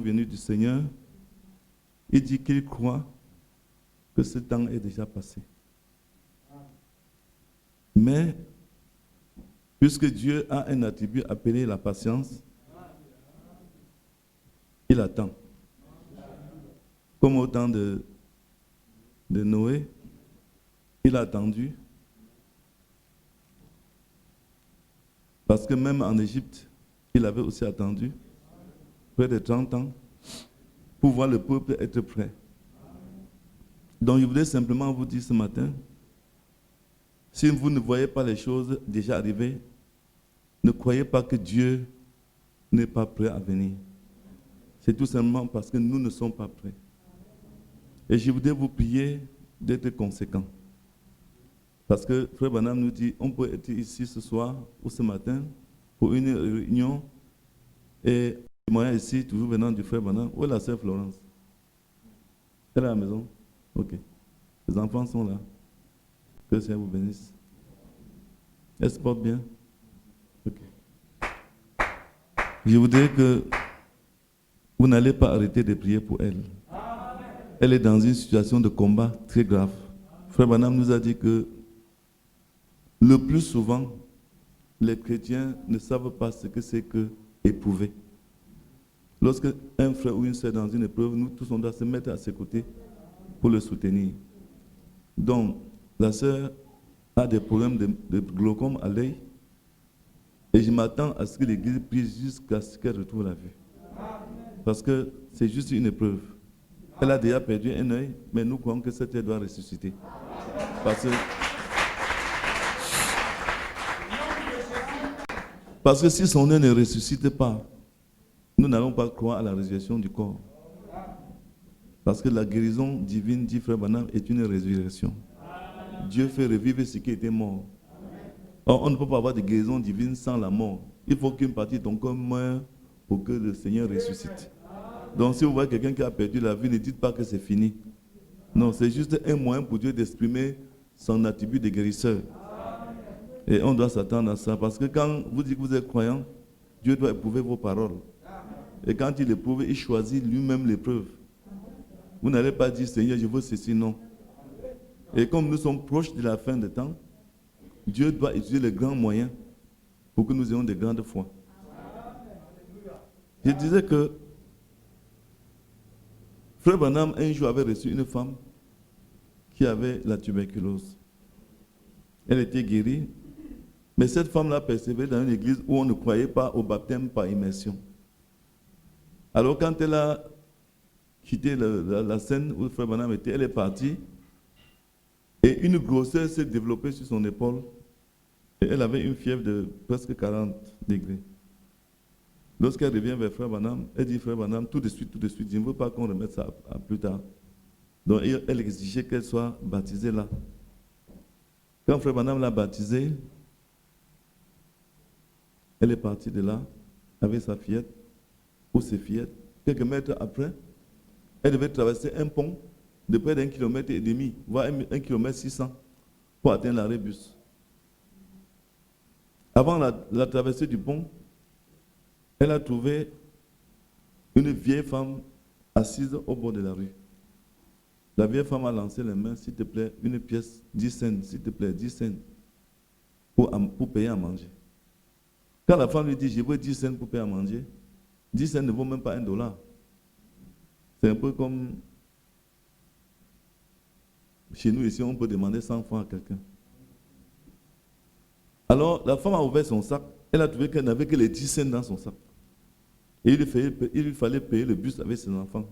venue du Seigneur, il dit qu'il croit que ce temps est déjà passé. Mais, puisque Dieu a un attribut appelé la patience, il attend. Comme au temps de Noé, il a attendu. Parce que même en Égypte, il avait aussi attendu près de 30 ans pour voir le peuple être prêt. Donc je voulais simplement vous dire ce matin, si vous ne voyez pas les choses déjà arriver, ne croyez pas que Dieu n'est pas prêt à venir. C'est tout simplement parce que nous ne sommes pas prêts. Et je voudrais vous prier d'être conséquents. Parce que Frère Branham nous dit, on peut être ici ce soir ou ce matin pour une réunion et moi ici, toujours venant du Frère Branham. Où est la sœur Florence? Elle est à la maison? Ok. Les enfants sont là. Que le Seigneur vous bénisse. Elle se porte bien? Ok. Je voudrais que vous n'allez pas arrêter de prier pour elle. Elle est dans une situation de combat très grave. Frère Branham nous a dit que le plus souvent, les chrétiens ne savent pas ce que c'est que éprouver. Lorsque un frère ou une sœur est dans une épreuve, nous tous on doit se mettre à ses côtés pour le soutenir. Donc, la sœur a des problèmes de glaucome à l'œil et je m'attends à ce que l'Église prie jusqu'à ce qu'elle retrouve la vue. Parce que c'est juste une épreuve. Elle a déjà perdu un œil, mais nous croyons que cet œil doit ressusciter. Parce que si son œil ne ressuscite pas, nous n'allons pas croire à la résurrection du corps. Parce que la guérison divine, dit Frère Branham, est une résurrection. Dieu fait revivre ce qui était mort. Or, on ne peut pas avoir de guérison divine sans la mort. Il faut qu'une partie de ton corps meure pour que le Seigneur ressuscite. Donc si vous voyez quelqu'un qui a perdu la vie, ne dites pas que c'est fini. Non, c'est juste un moyen pour Dieu d'exprimer son attribut de guérisseur. Et on doit s'attendre à ça. Parce que quand vous dites que vous êtes croyant, Dieu doit éprouver vos paroles. Et quand il éprouve, il choisit lui-même l'épreuve. Vous n'allez pas dire, Seigneur, je veux ceci, non. Et comme nous sommes proches de la fin des temps, Dieu doit utiliser les grands moyens pour que nous ayons de grandes foi. Je disais que Frère Branham, un jour, avait reçu une femme qui avait la tuberculose. Elle était guérie, mais cette femme-là persévérait dans une église où on ne croyait pas au baptême par immersion. Alors quand elle a quitté la scène où Frère Branham était, elle est partie et une grosseur s'est développée sur son épaule et elle avait une fièvre de presque 40 degrés. Lorsqu'elle revient vers Frère Branham, elle dit, Frère Branham, tout de suite, je ne veux pas qu'on remette ça à plus tard. Donc elle exigeait qu'elle soit baptisée là. Quand Frère Branham l'a baptisée, elle est partie de là avec sa fillette ou ses fillettes. Quelques mètres après, elle devait traverser un pont de près d'1,5 km, voire 1,6 km pour atteindre l'arrêt bus. Avant la traversée du pont, elle a trouvé une vieille femme assise au bord de la rue. La vieille femme a lancé les mains, s'il te plaît, une pièce, 10 cents, s'il te plaît, 10 cents, pour payer à manger. Quand la femme lui dit, je veux 10 cents pour payer à manger, 10 cents ne vaut même pas $1. C'est un peu comme chez nous ici, on peut demander 100 francs à quelqu'un. Alors, la femme a ouvert son sac, elle a trouvé qu'elle n'avait que les 10 cents dans son sac. Et il lui fallait payer le bus avec ses enfants.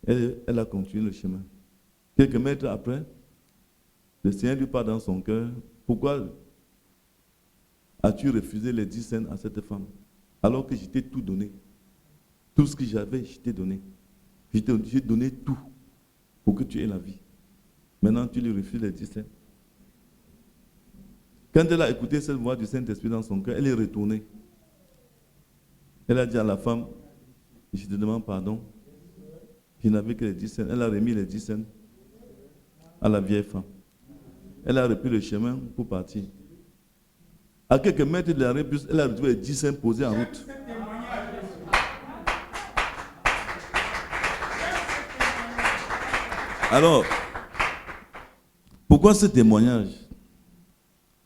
Elle a continué le chemin. Quelques mètres après, le Seigneur lui parle dans son cœur, pourquoi as-tu refusé les 10 cents à cette femme alors que je t'ai tout donné? Tout ce que j'avais, je t'ai donné. J'ai donné tout pour que tu aies la vie. Maintenant, tu lui refuses les 10 cents. Quand elle a écouté cette voix du Saint-Esprit dans son cœur, elle est retournée. Elle a dit à la femme, je te demande pardon. Je n'avais que les 10 cents. Elle a remis les 10 cents à la vieille femme. Elle a repris le chemin pour partir. À quelques mètres de l'arrêt bus, elle a retrouvé les 10 cents posés en route. Alors, pourquoi ce témoignage?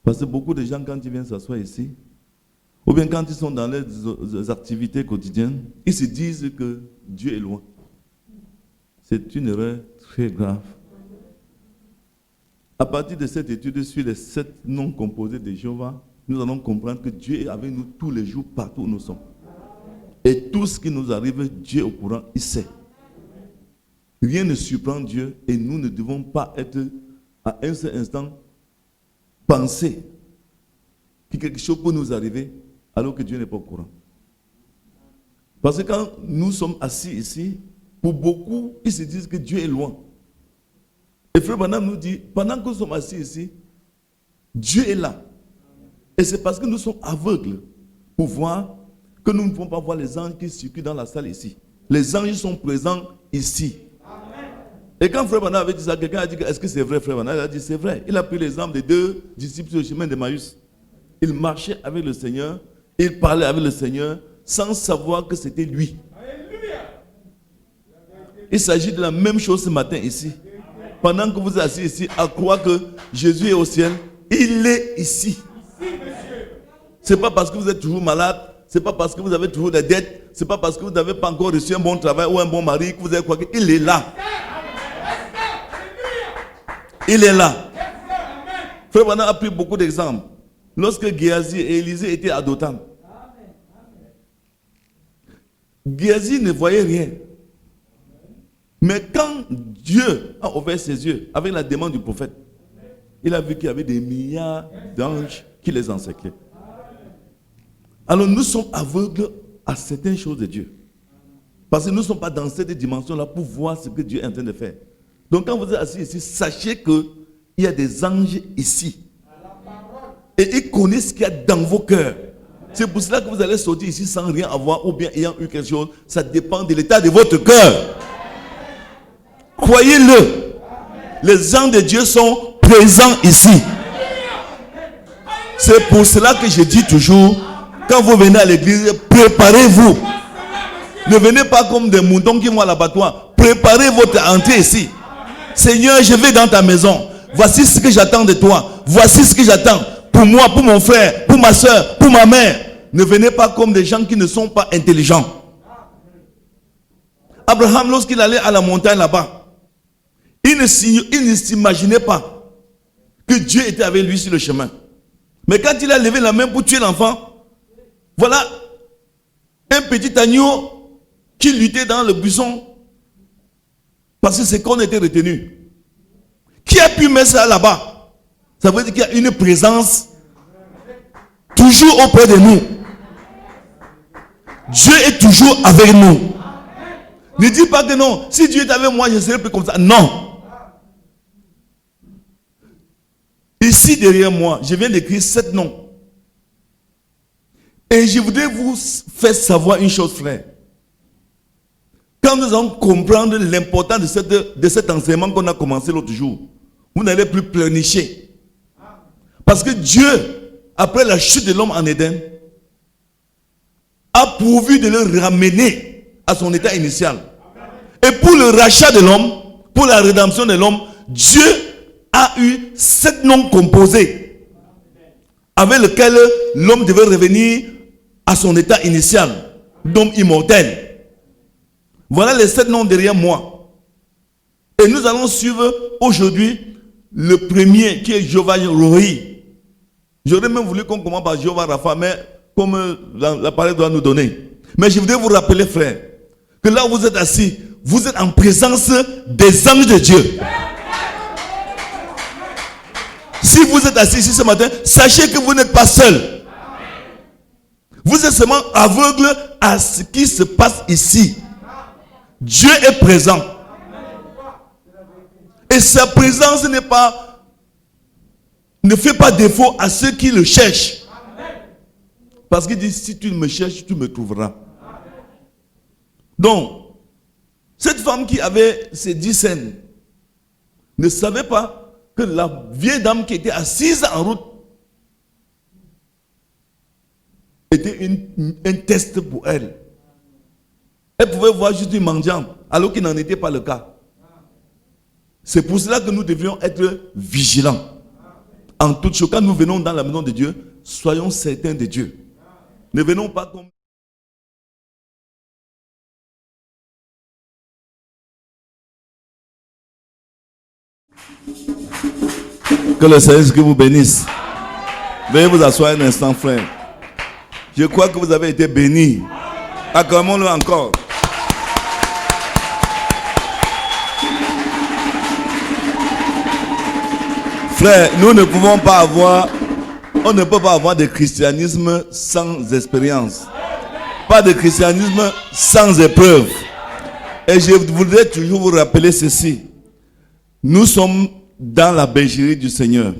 Parce que beaucoup de gens, quand ils viennent s'asseoir ici, ou bien quand ils sont dans leurs activités quotidiennes, ils se disent que Dieu est loin. C'est une erreur très grave. À partir de cette étude sur les 7 noms composés de Jéhovah, nous allons comprendre que Dieu est avec nous tous les jours, partout où nous sommes. Et tout ce qui nous arrive, Dieu est au courant, il sait. Rien ne surprend Dieu et nous ne devons pas être à un seul instant penser que quelque chose peut nous arriver alors que Dieu n'est pas au courant. Parce que quand nous sommes assis ici, pour beaucoup, ils se disent que Dieu est loin. Et Frère Branham nous dit, pendant que nous sommes assis ici, Dieu est là. Et c'est parce que nous sommes aveugles pour voir que nous ne pouvons pas voir les anges qui circulent dans la salle ici. Les anges sont présents ici. Et quand Frère Branham avait dit ça, quelqu'un a dit, est-ce que c'est vrai, Frère Branham? Il a dit, c'est vrai. Il a pris l'exemple des 2 disciples sur le chemin d'Emmaüs. Ils marchaient avec le Seigneur, ils parlaient avec le Seigneur, sans savoir que c'était lui. Il s'agit de la même chose ce matin ici. Pendant que vous êtes assis ici, à croire que Jésus est au ciel, il est ici. Ce n'est pas parce que vous êtes toujours malade, ce n'est pas parce que vous avez toujours des dettes, ce n'est pas parce que vous n'avez pas encore reçu un bon travail ou un bon mari que vous allez croire qu'il est là. Il est là. Frère Branham a pris beaucoup d'exemples. Lorsque Géasi et Élisée étaient à Dothan, Géasi ne voyait rien. Mais quand Dieu a ouvert ses yeux avec la demande du prophète, il a vu qu'il y avait des milliards d'anges qui les encerclaient. Alors nous sommes aveugles à certaines choses de Dieu. Parce que nous ne sommes pas dans cette dimension-là pour voir ce que Dieu est en train de faire. Donc quand vous êtes assis ici, sachez qu'il y a des anges ici. Et ils connaissent ce qu'il y a dans vos cœurs. C'est pour cela que vous allez sortir ici sans rien avoir ou bien ayant eu quelque chose. Ça dépend de l'état de votre cœur. Croyez-le. Les anges de Dieu sont présents ici. C'est pour cela que je dis toujours, quand vous venez à l'église, préparez-vous. Ne venez pas comme des moutons qui vont à l'abattoir. Préparez votre entrée ici. Seigneur, je vais dans ta maison. Voici ce que j'attends de toi. Voici ce que j'attends pour moi, pour mon frère, pour ma soeur, pour ma mère. Ne venez pas comme des gens qui ne sont pas intelligents. Abraham, lorsqu'il allait à la montagne là-bas, il ne s'imaginait pas que Dieu était avec lui sur le chemin. Mais quand il a levé la main pour tuer l'enfant, voilà un petit agneau qui luttait dans le buisson parce que ses cornes étaient retenues. Qui a pu mettre ça là-bas? Ça veut dire qu'il y a une présence toujours auprès de nous. Dieu est toujours avec nous. Ne dis pas que non, si Dieu est avec moi, je ne serai plus comme ça. Non. Ici derrière moi, je viens d'écrire 7 noms. Et je voudrais vous faire savoir une chose, frère. Quand nous allons comprendre l'importance de cet enseignement qu'on a commencé l'autre jour, vous n'allez plus pleurnicher. Parce que Dieu, après la chute de l'homme en Éden, a pourvu de le ramener à son état initial. Et pour le rachat de l'homme, pour la rédemption de l'homme, Dieu a eu 7 noms composés avec lesquels l'homme devait revenir à son état initial d'homme immortel. Voilà les 7 noms derrière moi. Et nous allons suivre aujourd'hui le premier qui est Jéhovah Rohi. J'aurais même voulu qu'on commence par Jéhovah Rapha, mais comme la parole doit nous donner. Mais je voudrais vous rappeler, frère, que là où vous êtes assis, vous êtes en présence des anges de Dieu. Si vous êtes assis ici ce matin, sachez que vous n'êtes pas seul. Vous êtes seulement aveugle à ce qui se passe ici. Dieu est présent. Et sa présence ne fait pas défaut à ceux qui le cherchent. Parce qu'il dit, si tu me cherches, tu me trouveras. Donc, cette femme qui avait ces 10 scènes ne savait pas que la vieille dame qui était assise en route était un test pour elle. Elle pouvait voir juste une mendiante, alors qu'il n'en était pas le cas. C'est pour cela que nous devrions être vigilants. En toute chose, quand nous venons dans la maison de Dieu, soyons certains de Dieu. Ne venons pas comme... Que le Seigneur vous bénisse. Veuillez vous asseoir un instant, frère. Je crois que vous avez été bénis. Acclamons-le encore. Frère, nous ne pouvons pas avoir, on ne peut pas avoir de christianisme sans expérience. Pas de christianisme sans épreuve. Et je voudrais toujours vous rappeler ceci. Nous sommes dans la bergerie du Seigneur.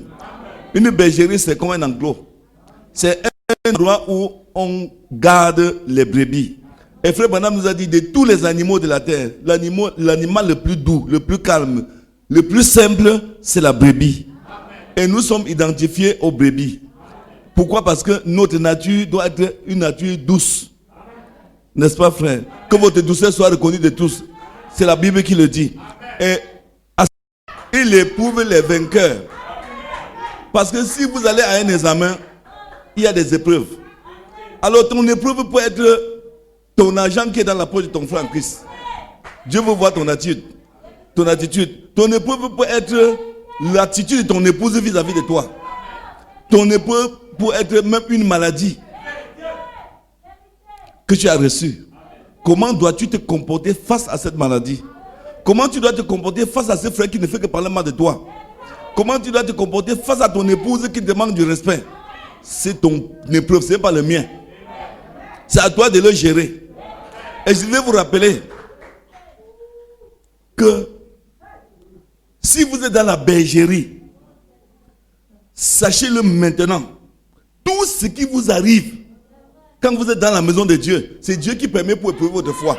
Une bergerie, c'est comme un enclos. C'est un endroit où on garde les brebis. Et frère Branham nous a dit, de tous les animaux de la terre, l'animal le plus doux, le plus calme, le plus simple, c'est la brebis. Et nous sommes identifiés aux brebis. Pourquoi? Parce que notre nature doit être une nature douce. N'est-ce pas, frère? Que votre douceur soit reconnue de tous. C'est la Bible qui le dit. Et il éprouve les vainqueurs. Parce que si vous allez à un examen, il y a des épreuves. Alors ton épreuve peut être ton argent qui est dans la poche de ton frère en Christ. Dieu veut voir ton attitude. Ton attitude. Ton épreuve peut être l'attitude de ton épouse vis-à-vis de toi. Ton épreuve peut être même une maladie que tu as reçue. Comment dois-tu te comporter face à cette maladie? Comment tu dois te comporter face à ce frère qui ne fait que parler mal de toi? Comment tu dois te comporter face à ton épouse qui te demande du respect? C'est ton épreuve, ce n'est pas le mien. C'est à toi de le gérer. Et je vais vous rappeler que si vous êtes dans la bergerie, sachez-le maintenant, tout ce qui vous arrive quand vous êtes dans la maison de Dieu, c'est Dieu qui permet pour éprouver votre foi.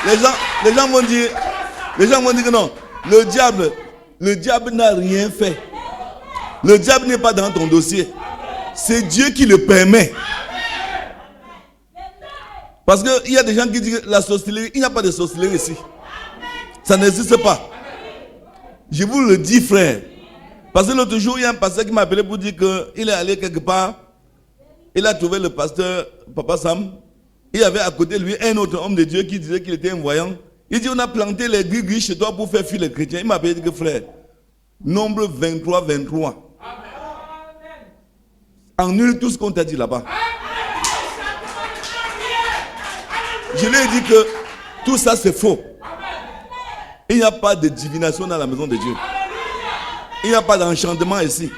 Les gens vont dire que non, le diable n'a rien fait. Le diable n'est pas dans ton dossier. C'est Dieu qui le permet. Parce qu'il y a des gens qui disent que la sorcellerie, il n'y a pas de sorcellerie ici. Ça n'existe pas. Je vous le dis, frère. Parce que l'autre jour, il y a un pasteur qui m'a appelé pour dire qu'il est allé quelque part. Il a trouvé le pasteur, Papa Sam. Il y avait à côté de lui un autre homme de Dieu qui disait qu'il était un voyant. Il dit, on a planté les gris-gris chez toi pour faire fuir les chrétiens. Il m'a appelé dit que frère, nombre 23, 23. Annule tout ce qu'on t'a dit là-bas. Je lui ai dit que tout ça c'est faux. Il n'y a pas de divination dans la maison de Dieu. Il n'y a pas d'enchantement ici.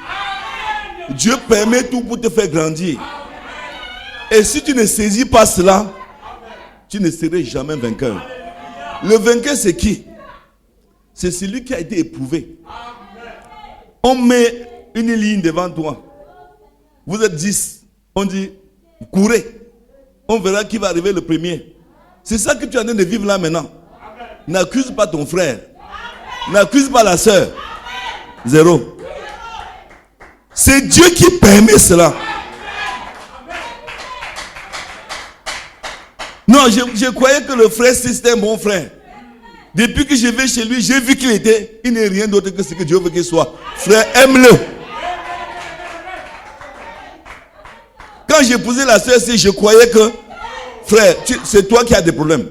Dieu permet tout pour te faire grandir. Et si tu ne saisis pas cela, tu ne serais jamais vainqueur. Le vainqueur c'est qui? C'est celui qui a été éprouvé. On met une ligne devant toi. Vous êtes 10. On dit, courez. On verra qui va arriver le premier. C'est ça que tu es en train de vivre là maintenant. N'accuse pas ton frère. N'accuse pas la sœur. Zéro. C'est Dieu qui permet cela. Non, je croyais que le frère c'était un bon frère. Depuis que je vais chez lui, j'ai vu il n'est rien d'autre que ce que Dieu veut qu'il soit. Frère, aime-le. Quand j'ai posé la sœur, je croyais que, frère, c'est toi qui as des problèmes.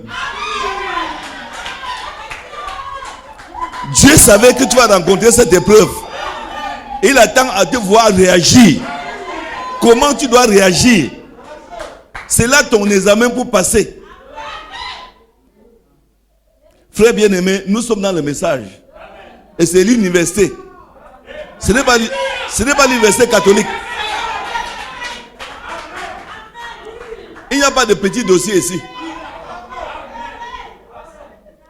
Dieu savait que tu vas rencontrer cette épreuve. Il attend à te voir réagir. Comment tu dois réagir? C'est là ton examen pour passer. Frère bien-aimé, nous sommes dans le message. Et c'est l'université. Ce n'est pas l'université catholique. Il n'y a pas de petits dossiers ici.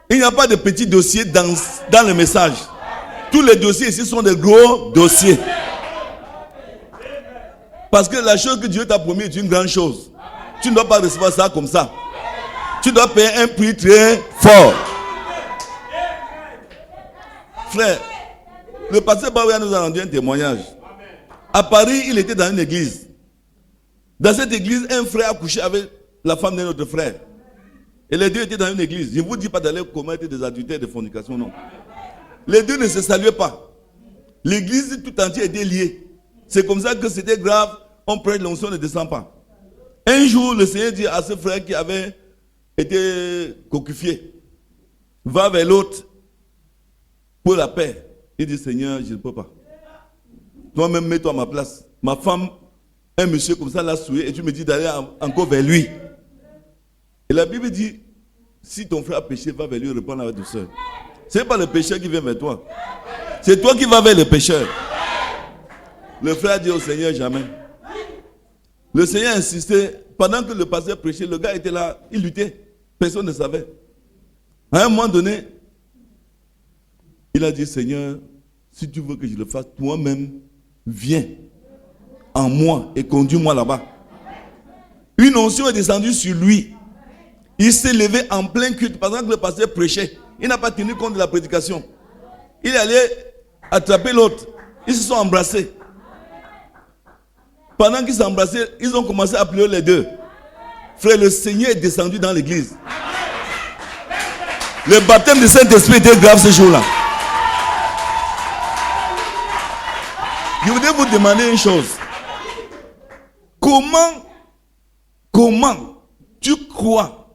Il n'y a pas de petits dossiers dans le message. Tous les dossiers ici sont des gros dossiers. Parce que la chose que Dieu t'a promis est une grande chose. Tu ne dois pas recevoir ça comme ça. Tu dois payer un prix très fort. Frère, le pasteur Bawea nous a rendu un témoignage. À Paris, il était dans une église. Dans cette église, un frère a couché avec la femme d'un autre frère. Et les deux étaient dans une église. Je ne vous dis pas d'aller commettre des adultères, des fornications, non. Les deux ne se saluaient pas. L'église tout entière était liée. C'est comme ça que c'était grave. On prête l'onction, ne descend pas. Un jour, le Seigneur dit à ce frère qui avait été coquifié, va vers l'autre pour la paix. Il dit, Seigneur, je ne peux pas. Toi-même, mets-toi à ma place. Ma femme, un monsieur comme ça l'a souillé et tu me dis d'aller encore vers lui. Et la Bible dit, si ton frère a péché, va vers lui, reprendre avec douceur. Ce n'est pas le pécheur qui vient vers toi. C'est toi qui vas vers le pécheur. Le frère dit au Seigneur, jamais. Le Seigneur insistait. Pendant que le pasteur prêchait, le gars était là, il luttait. Personne ne savait. À un moment donné, il a dit, Seigneur, si tu veux que je le fasse, toi-même, viens en moi et conduis-moi là-bas. Une onction est descendue sur lui. Il s'est levé en plein culte pendant que le pasteur prêchait. Il n'a pas tenu compte de la prédication. Il est allé attraper l'autre. Ils se sont embrassés. Pendant qu'ils s'embrassaient, ils ont commencé à pleurer les deux. Frère, le Seigneur est descendu dans l'église. Le baptême du Saint-Esprit était grave ce jour-là. Je voudrais vous demander une chose. Comment tu crois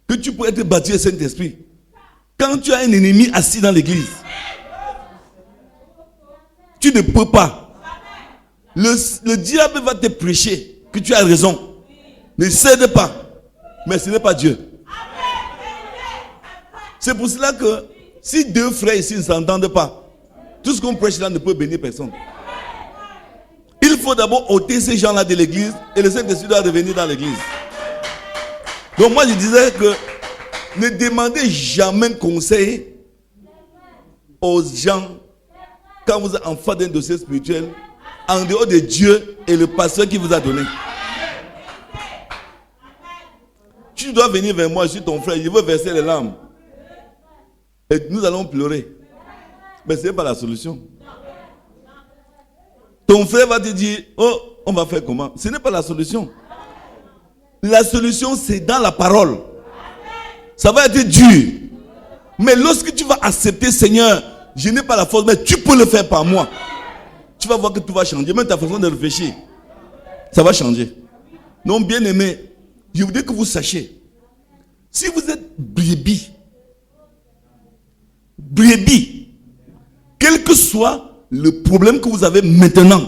que tu peux être baptisé au Saint-Esprit quand tu as un ennemi assis dans l'église? Tu ne peux pas. Le diable va te prêcher que tu as raison. Ne cède pas. Mais ce n'est pas Dieu. C'est pour cela que si deux frères ici ne s'entendent pas, tout ce qu'on prêche là ne peut bénir personne. Il faut d'abord ôter ces gens-là de l'église et le Saint-Esprit doit revenir dans l'église. Donc moi je disais que ne demandez jamais conseil aux gens quand vous êtes en face d'un dossier spirituel en dehors de Dieu et le pasteur qui vous a donné. Tu dois venir vers moi, je suis ton frère, je veux verser les larmes. Et nous allons pleurer. Mais ce n'est pas la solution. Ton frère va te dire, oh, on va faire comment? Ce n'est pas la solution. La solution, c'est dans la parole. Ça va être dur. Mais lorsque tu vas accepter, Seigneur, je n'ai pas la force, mais tu peux le faire par moi. Tu vas voir que tout va changer. Même ta façon de réfléchir, ça va changer. Donc, bien aimé, je voudrais que vous sachiez, si vous êtes brebis, quel que soit le problème que vous avez maintenant,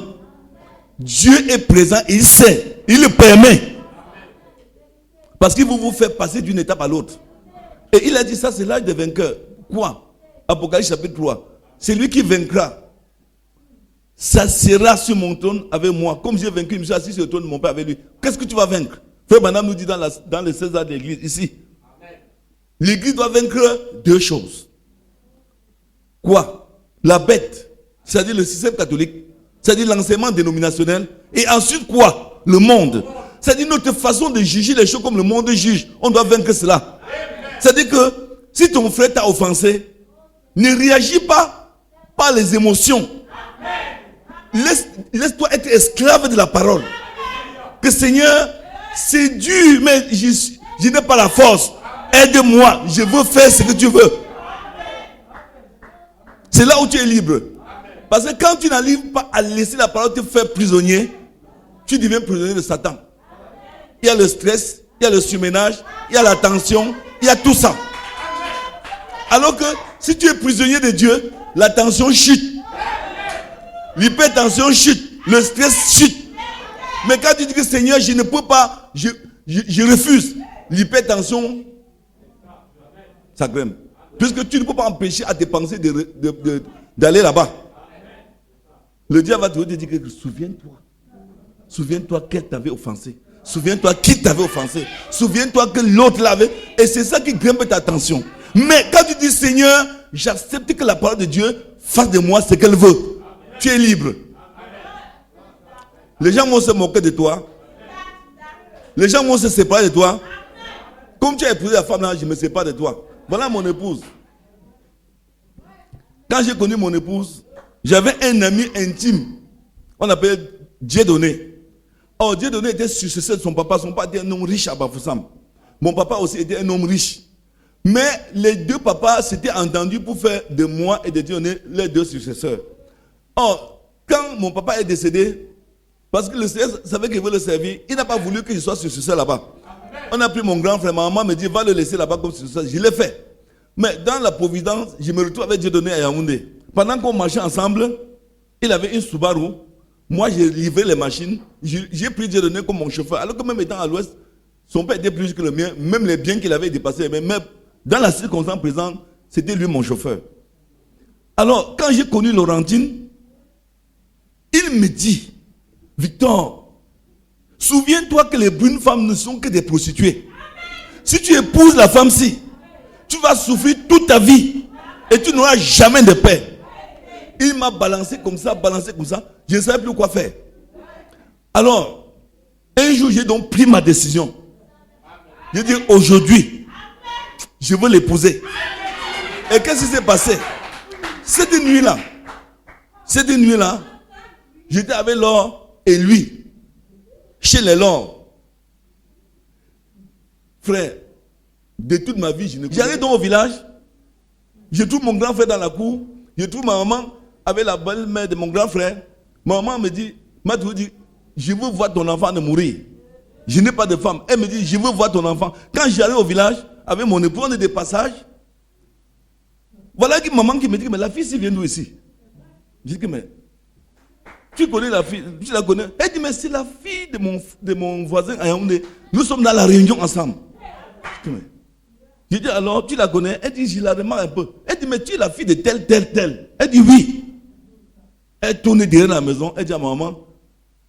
Dieu est présent, il sait, il le permet. Parce qu'il vous fait passer d'une étape à l'autre. Et il a dit ça, c'est l'âge des vainqueurs. Quoi? Apocalypse chapitre 3. C'est lui qui vaincra. Ça sera sur mon trône avec moi. Comme j'ai vaincu, je me suis assis sur le trône de mon Père avec lui. Qu'est-ce que tu vas vaincre? Frère Branham nous dit dans les 16 ans de l'église, ici. L'église doit vaincre deux choses. Quoi? La bête, c'est-à-dire le système catholique, c'est-à-dire l'enseignement dénominationnel. Et ensuite quoi? Le monde. C'est-à-dire notre façon de juger les choses comme le monde juge. On doit vaincre cela. C'est-à-dire que si ton frère t'a offensé, ne réagis pas par les émotions. Laisse-toi être esclave de la parole. Que Seigneur, c'est dur, mais je n'ai pas la force. Aide-moi, je veux faire ce que tu veux. C'est là où tu es libre. Parce que quand tu n'arrives pas à laisser la parole te faire prisonnier, tu deviens prisonnier de Satan. Il y a le stress, il y a le surménage, il y a la tension, il y a tout ça. Alors que si tu es prisonnier de Dieu, la tension chute. L'hypertension chute. Le stress chute. Mais quand tu dis que Seigneur, je ne peux pas, je refuse. L'hypertension, ça grimpe. Puisque tu ne peux pas empêcher à tes pensées d'aller là-bas. Le diable va te dire que souviens-toi. Souviens-toi qu'elle t'avait offensé. Souviens-toi qui t'avait offensé. Souviens-toi que l'autre l'avait. Et c'est ça qui grimpe ta tension. Mais quand tu dis Seigneur, j'accepte que la parole de Dieu fasse de moi ce qu'elle veut. Tu es libre. Les gens vont se moquer de toi. Les gens vont se séparer de toi. Comme tu as épousé la femme là, je me sépare de toi. Voilà mon épouse. Quand j'ai connu mon épouse, j'avais un ami intime. On appelait Dieudonné. Or, Dieudonné était successeur de son papa. Son papa était un homme riche à Bafoussam. Mon papa aussi était un homme riche. Mais les deux papas s'étaient entendus pour faire de moi et de Dieudonné les deux successeurs. Or, quand mon papa est décédé, parce que le Seigneur savait qu'il veut le servir, il n'a pas voulu que je sois successeur là-bas. On a pris mon grand frère, ma maman me dit, va le laisser là-bas comme successeur. Je l'ai fait. Mais dans la providence, je me retrouve avec Dieudonné à Yaoundé. Pendant qu'on marchait ensemble, il avait une Subaru. Moi, j'ai livré les machines. J'ai pris Dieudonné comme mon chauffeur. Alors que même étant à l'ouest, son père était plus riche que le mien. Même les biens qu'il avait dépassés. Mais même dans la circonstance présente, c'était lui mon chauffeur. Alors, quand j'ai connu Laurentine, il me dit, Victor, souviens-toi que les brunes femmes ne sont que des prostituées. Si tu épouses la femme-ci, tu vas souffrir toute ta vie et tu n'auras jamais de paix. Il m'a balancé comme ça. Je ne savais plus quoi faire. Alors, un jour, j'ai donc pris ma décision. J'ai dit, aujourd'hui, je veux l'épouser. Et qu'est-ce qui s'est passé? Cette nuit-là, j'étais avec Laure et lui, chez les Laure. Frère, de toute ma vie, j'allais donc au village, je trouve mon grand frère dans la cour, je trouve ma maman avec la belle-mère de mon grand frère. Ma maman me dit, je veux voir ton enfant de mourir. Je n'ai pas de femme. Elle me dit, je veux voir ton enfant. Quand j'allais au village, avec mon époux, on est des passages. Voilà que maman qui me dit, mais la fille, si vient d'où ici? Je dis, mais tu connais la fille, tu la connais? Elle dit, mais c'est la fille de mon voisin à Yaoundé. Nous sommes dans la réunion ensemble. Je dis, alors, tu la connais? Elle dit, je la remarque un peu. Elle dit, mais tu es la fille de tel. Elle dit, oui. Elle tourne derrière la maison. Elle dit à maman,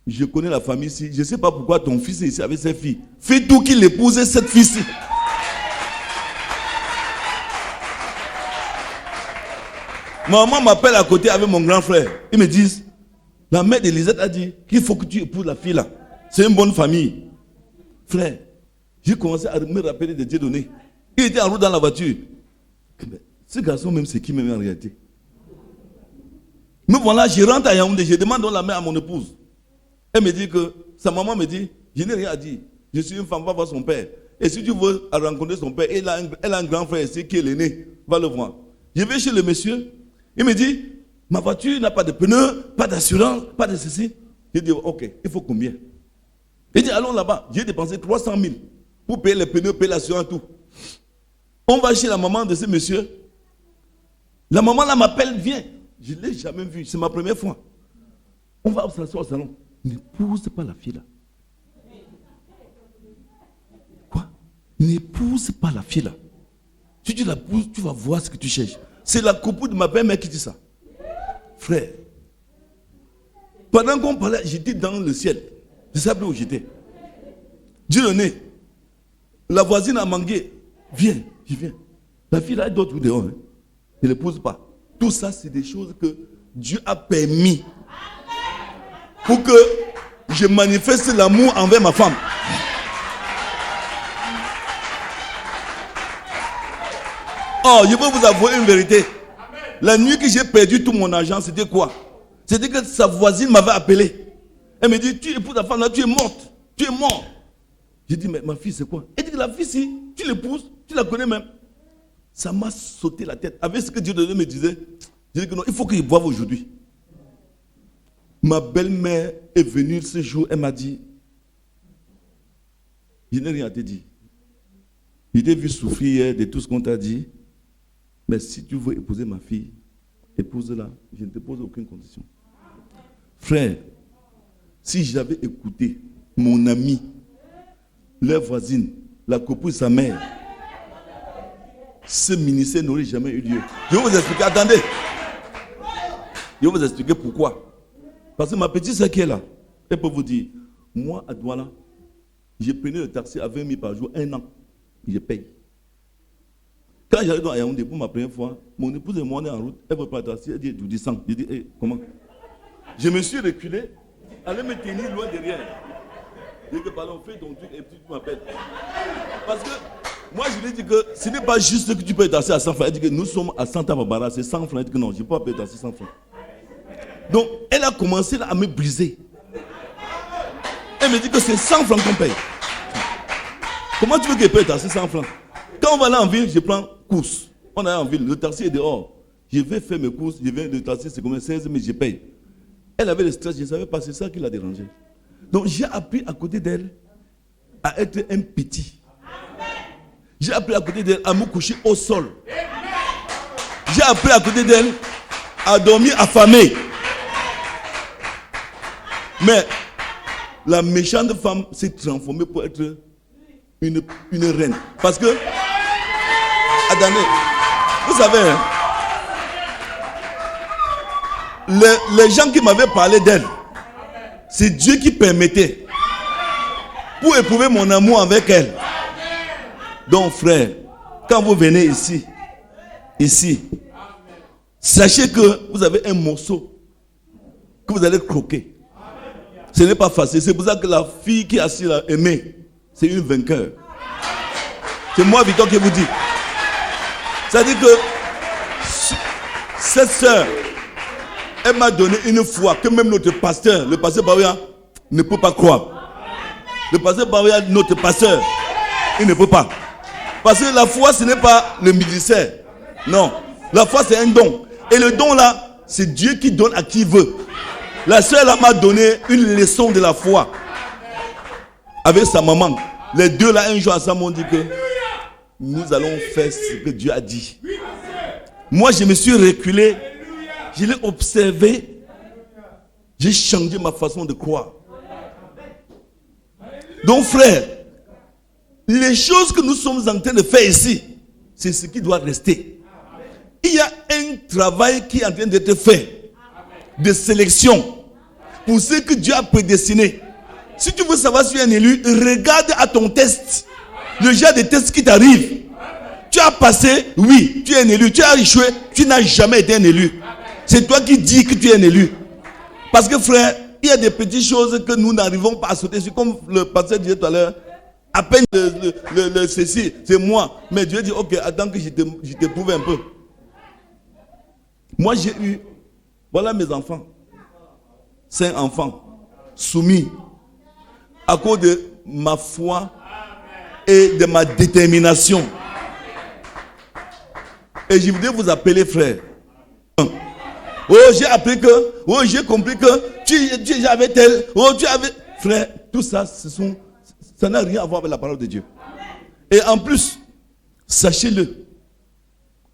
je connais la famille ici. Je ne sais pas pourquoi ton fils est ici avec ses filles. Fais tout qu'il épouse cette fille-ci. Maman m'appelle à côté avec mon grand frère. Ils me disent, la mère d'Elisette a dit qu'il faut que tu épouses la fille là. C'est une bonne famille. Frère, j'ai commencé à me rappeler de Dieudonné. Il était en route dans la voiture. Mais ce garçon même, c'est qui même en réalité? Mais voilà, je rentre à Yaoundé, je demande la main à mon épouse. Elle me dit que, sa maman me dit, je n'ai rien à dire. Je suis une femme, va voir son père. Et si tu veux rencontrer son père, elle a un grand frère ici qui est l'aîné, va le voir. Je vais chez le monsieur, il me dit, ma voiture n'a pas de pneus, pas d'assurance, pas de ceci. Je dis, ok, il faut combien? Il dit, allons là-bas. J'ai dépensé 300 000 pour payer les pneus, payer l'assurance, tout. On va chez la maman de ce monsieur. La maman là m'appelle, viens. Je ne l'ai jamais vu, c'est ma première fois. On va s'asseoir au salon. N'épouse pas la fille là. Quoi? N'épouse pas la fille là. Si tu la pousses, tu vas voir ce que tu cherches. C'est la copine de ma belle-mère qui dit ça. Frère, pendant qu'on parlait, j'étais dans le ciel. Je ne sais plus où j'étais. Dieu le nez. La voisine a manqué. Viens, je viens. La fille là, elle dort tout dehors. Hein. Ne l'épouse pas. Tout ça, c'est des choses que Dieu a permis pour que je manifeste l'amour envers ma femme. Oh, je veux vous avouer une vérité. La nuit que j'ai perdu tout mon argent, c'était quoi? C'était que sa voisine m'avait appelé. Elle me dit, tu épouses ta femme là, tu es morte. Tu es mort. J'ai dit, mais ma fille, c'est quoi? Elle dit que la fille, si tu l'épouses, tu la connais même. Ça m'a sauté la tête. Avec ce que Dieu me disait, j'ai dit que non, il faut qu'il boive aujourd'hui. Ma belle-mère est venue ce jour, elle m'a dit, je n'ai rien à te dire. Je t'ai vu souffrir de tout ce qu'on t'a dit, mais si tu veux épouser ma fille, épouse-la, je ne te pose aucune condition. Frère, si j'avais écouté mon ami, leur voisine, la copine de sa mère, ce ministère n'aurait jamais eu lieu. Je vais vous expliquer, attendez. Je vais vous expliquer pourquoi. Parce que ma petite sœur qui est là, elle peut vous dire, moi à Douala, j'ai pris le taxi à 20 000 par jour, 1 an, je paye. Quand j'arrive dans Yaoundé pour ma première fois, mon épouse et moi on est en route, elle veut pas le taxi, elle dit, tu descends. Je dis, hey, comment? Je me suis reculé, allez me tenir loin derrière. Je dis que pardon, fais ton truc et puis tu m'appelles. Parce que moi je lui ai dit que ce n'est pas juste que tu peux être taxi à 100 francs. Elle dit que nous sommes à Santa Barbara, c'est 100 francs. Elle dit que non, je ne peux pas payer taxi 100 francs. Donc, elle a commencé là, à me briser. Elle me dit que c'est 100 francs qu'on paye. Comment tu veux que je paye le taxi 100 francs? Quand on va aller en ville, je prends course. On est en ville, le taxi est dehors. Je vais faire mes courses, je viens de taxi, c'est combien? 16, mais je paye. Elle avait le stress, je ne savais pas, c'est ça qui l'a dérangé. Donc j'ai appris à côté d'elle à être un petit. J'ai appris à côté d'elle à me coucher au sol. J'ai appris à côté d'elle à dormir affamé. Mais la méchante femme s'est transformée pour être une reine. Parce que, attendez, vous savez, hein, les gens qui m'avaient parlé d'elle, c'est Dieu qui permettait pour éprouver mon amour avec elle. Donc frère, quand vous venez ici, sachez que vous avez un morceau que vous allez croquer. Ce n'est pas facile. C'est pour ça que la fille qui est assise là, aimée, c'est une vainqueur. C'est moi, Victor, qui vous dis. C'est-à-dire que cette sœur, elle m'a donné une foi que même notre pasteur, le pasteur Baouya, ne peut pas croire. Le pasteur Baouya, notre pasteur, il ne peut pas. Parce que la foi, ce n'est pas le ministère. Non. La foi, c'est un don. Et le don là, c'est Dieu qui donne à qui veut. La sœur là m'a donné une leçon de la foi. Avec sa maman. Les deux là, un jour ensemble, m'ont dit que nous allons faire ce que Dieu a dit. Moi, je me suis reculé. Je l'ai observé. J'ai changé ma façon de croire. Donc, frère, les choses que nous sommes en train de faire ici, c'est ce qui doit rester. Il y a un travail qui est en train d'être fait de sélection pour ce que Dieu a prédestiné. Si tu veux savoir si tu es un élu, regarde à ton test, le genre de test qui t'arrive. Tu as passé, oui, tu es un élu. Tu as échoué, tu n'as jamais été un élu. C'est toi qui dis que tu es un élu. Parce que frère, il y a des petites choses que nous n'arrivons pas à sauter sur. Comme le pasteur disait tout à l'heure, à peine le ceci, c'est moi. Mais Dieu dit, ok, attends que je t'éprouve un peu. Moi j'ai eu, voilà mes enfants. 5 enfants, soumis, à cause de ma foi et de ma détermination. Et je voudrais vous appeler frère. Oh, j'ai appris que, oh, j'ai compris que tu avais tel, oh, tu avais. Frère, tout ça, ça n'a rien à voir avec la parole de Dieu. Et en plus, sachez-le,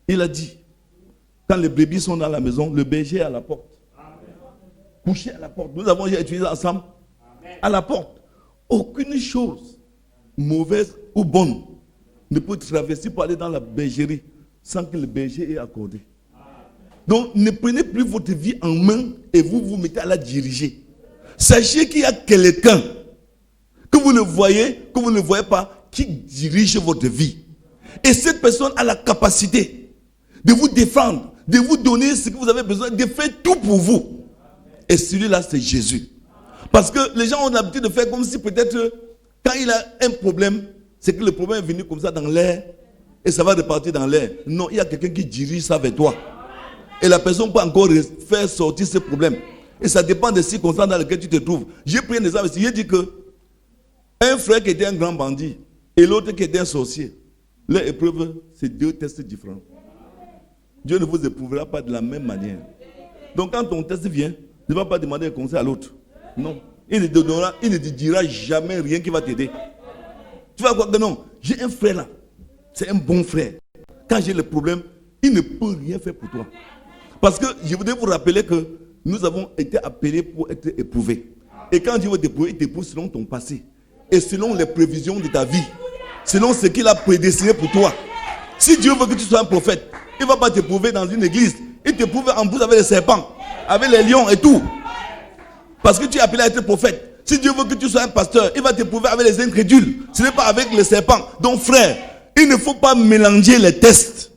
il a dit, quand les brebis sont dans la maison, le berger est à la porte. Couché à la porte. Nous avons utilisé ensemble. À la porte. Aucune chose mauvaise ou bonne ne peut traverser pour aller dans la bergerie sans que le berger ait accordé. Donc ne prenez plus votre vie en main et vous mettez à la diriger. Sachez qu'il y a quelqu'un que vous ne voyez, que vous ne voyez pas, qui dirige votre vie. Et cette personne a la capacité de vous défendre, de vous donner ce que vous avez besoin, de faire tout pour vous. Et celui-là, c'est Jésus. Parce que les gens ont l'habitude de faire comme si peut-être, quand il a un problème, c'est que le problème est venu comme ça dans l'air et ça va repartir dans l'air. Non, il y a quelqu'un qui dirige ça vers toi. Et la personne peut encore faire sortir ce problème. Et ça dépend des circonstances dans lesquelles tu te trouves. J'ai pris un exemple ici. J'ai dit que un frère qui était un grand bandit et l'autre qui était un sorcier, leur épreuve, c'est 2 tests différents. Dieu ne vous éprouvera pas de la même manière. Donc quand ton test vient, ne va pas demander un conseil à l'autre. Non. Il ne te dira jamais rien qui va t'aider. Tu vas croire que non. J'ai un frère là. C'est un bon frère. Quand j'ai le problème, il ne peut rien faire pour toi. Parce que je voudrais vous rappeler que nous avons été appelés pour être éprouvés. Et quand Dieu veut t'éprouver, il t'éprouve selon ton passé. Et selon les prévisions de ta vie. Selon ce qu'il a prédestiné pour toi. Si Dieu veut que tu sois un prophète, il ne va pas t'éprouver dans une église. Il t'éprouve en plus avec les serpents, avec les lions et tout. Parce que tu es appelé à être prophète. Si Dieu veut que tu sois un pasteur, il va t'éprouver avec les incrédules. Ce n'est pas avec les serpents. Donc frère, il ne faut pas mélanger les tests.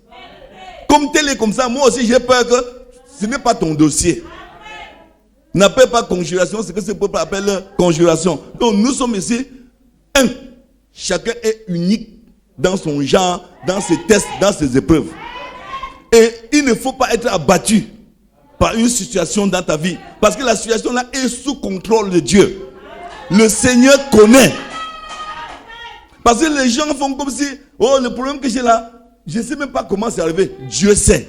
Comme tel et comme ça, moi aussi j'ai peur que ce n'est pas ton dossier. N'appelle pas conjuration, c'est que ce peuple appelle conjuration. Donc nous sommes ici, chacun est unique dans son genre, dans ses tests, dans ses épreuves. Et il ne faut pas être abattu par une situation dans ta vie. Parce que la situation là est sous contrôle de Dieu. Le Seigneur connaît. Parce que les gens font comme si, oh, le problème que j'ai là, je ne sais même pas comment c'est arrivé. Dieu sait.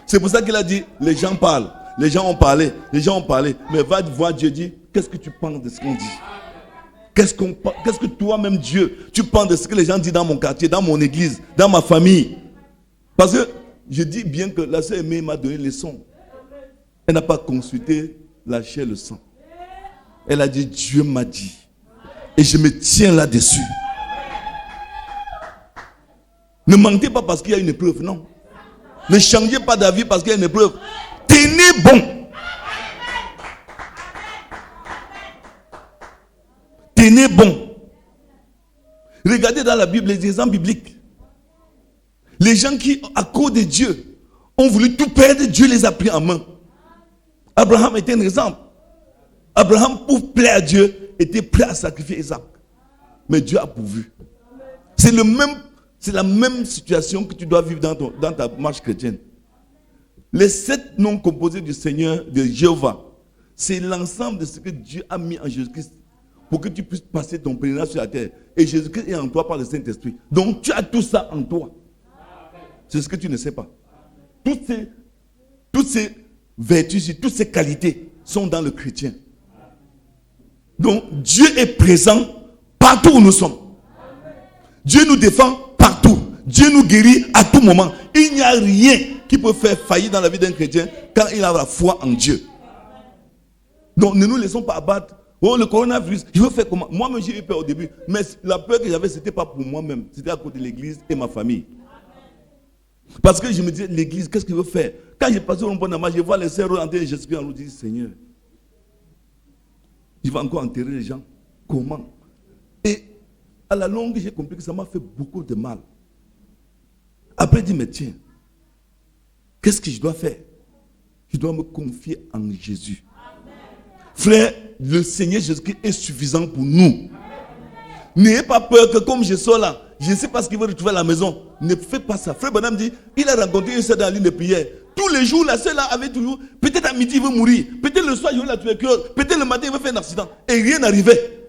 C'est pour ça qu'il a dit, les gens parlent. Les gens ont parlé. Mais va voir Dieu, dit, qu'est-ce que tu penses de ce qu'on dit? Qu'est-ce que toi-même, Dieu, tu penses de ce que les gens disent dans mon quartier, dans mon église, dans ma famille? Parce que je dis bien que la sœur Aimée m'a donné une leçon. Elle n'a pas consulté la chair, le sang. Elle a dit, Dieu m'a dit. Et je me tiens là-dessus. Ne mentez pas parce qu'il y a une épreuve, non. Ne changez pas d'avis parce qu'il y a une épreuve. Tenez bon. Tenez bon. Regardez dans la Bible les exemples bibliques. Les gens qui, à cause de Dieu, ont voulu tout perdre, Dieu les a pris en main. Abraham était un exemple. Abraham, pour plaire à Dieu, était prêt à sacrifier Isaac. Mais Dieu a pourvu. C'est la même situation que tu dois vivre dans ta marche chrétienne. Les 7 noms composés du Seigneur, de Jéhovah, c'est l'ensemble de ce que Dieu a mis en Jésus-Christ pour que tu puisses passer ton pèlerinage sur la terre. Et Jésus-Christ est en toi par le Saint-Esprit. Donc tu as tout ça en toi. C'est ce que tu ne sais pas. Toutes ces vertus, toutes ces qualités sont dans le chrétien. Donc Dieu est présent partout où nous sommes. Dieu nous défend partout. Dieu nous guérit à tout moment. Il n'y a rien qui peut faire faillir dans la vie d'un chrétien quand il a la foi en Dieu. Donc ne nous laissons pas abattre. Oh, le coronavirus, je veux faire comment? Moi-même j'ai eu peur au début. Mais la peur que j'avais, ce n'était pas pour moi-même. C'était à cause de l'église et ma famille. Parce que je me disais, l'église, qu'est-ce qu'il veut faire? Quand j'ai passé au rond-point d'Ama, je vois les sœurs en train de Jésus en nous disant, Seigneur, il va encore enterrer les gens. Comment? Et à la longue, j'ai compris que ça m'a fait beaucoup de mal. Après, je dis, mais tiens, qu'est-ce que je dois faire? Je dois me confier en Jésus. Frère, le Seigneur Jésus-Christ est suffisant pour nous. N'ayez pas peur que comme je sors là, je ne sais pas ce qu'il veut retrouver à la maison. Ne faites pas ça. Frère Branham dit, il a rencontré une sœur dans la ligne de prière. Tous les jours, la sœur là avait toujours, peut-être à midi il veut mourir, peut-être le soir il veut la tuberculose, peut-être le matin il veut faire un accident. Et rien n'arrivait.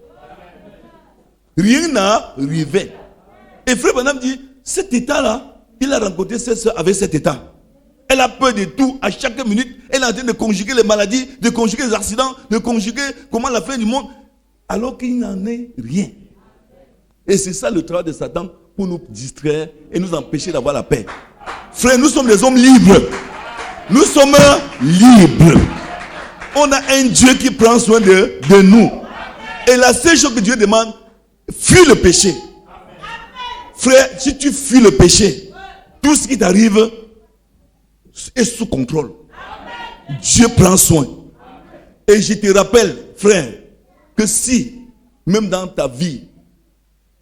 Rien n'arrivait. Et Frère Branham dit, cet état-là, il a rencontré cette sœur avec cet état. Elle a peur de tout. À chaque minute, elle est en train de conjuguer les maladies, de conjuguer les accidents, de conjuguer comment la fin du monde, alors qu'il n'en est rien. Et c'est ça le travail de Satan pour nous distraire et nous empêcher d'avoir la paix. Frère, nous sommes des hommes libres. Nous sommes libres. On a un Dieu qui prend soin de nous. Et la seule chose que Dieu demande, fuis le péché. Frère, si tu fuis le péché, tout ce qui t'arrive est sous contrôle. Dieu prend soin. Et je te rappelle, frère, que si, même dans ta vie,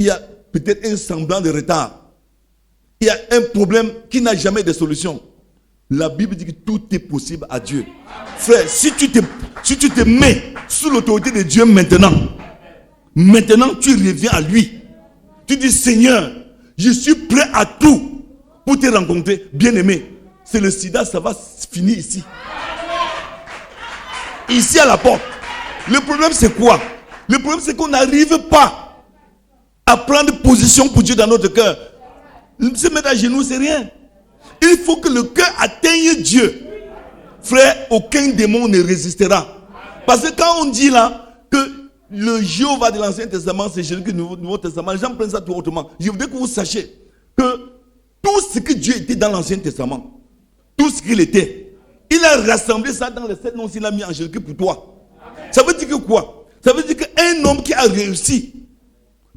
il y a peut-être un semblant de retard, il y a un problème qui n'a jamais de solution, la Bible dit que tout est possible à Dieu. Frère, si tu te mets sous l'autorité de Dieu maintenant tu reviens à lui. Tu dis, Seigneur, je suis prêt à tout pour te rencontrer. Bien-aimé, c'est le sida, ça va finir ici. Ici à la porte. Le problème c'est quoi? Le problème c'est qu'on n'arrive pas à prendre position pour Dieu dans notre cœur. Se mettre à genoux, c'est rien. Il faut que le cœur atteigne Dieu. Frère, aucun démon ne résistera. Parce que quand on dit là que le Jéhovah de l'Ancien Testament, c'est Jésus-Christ du Nouveau Testament, les gens prennent ça tout autrement. Je voudrais que vous sachiez que tout ce que Dieu était dans l'Ancien Testament, tout ce qu'il était, il a rassemblé ça dans les 7 noms qu'il a mis en Jésus-Christ pour toi. Ça veut dire que quoi? Ça veut dire qu'un homme qui a réussi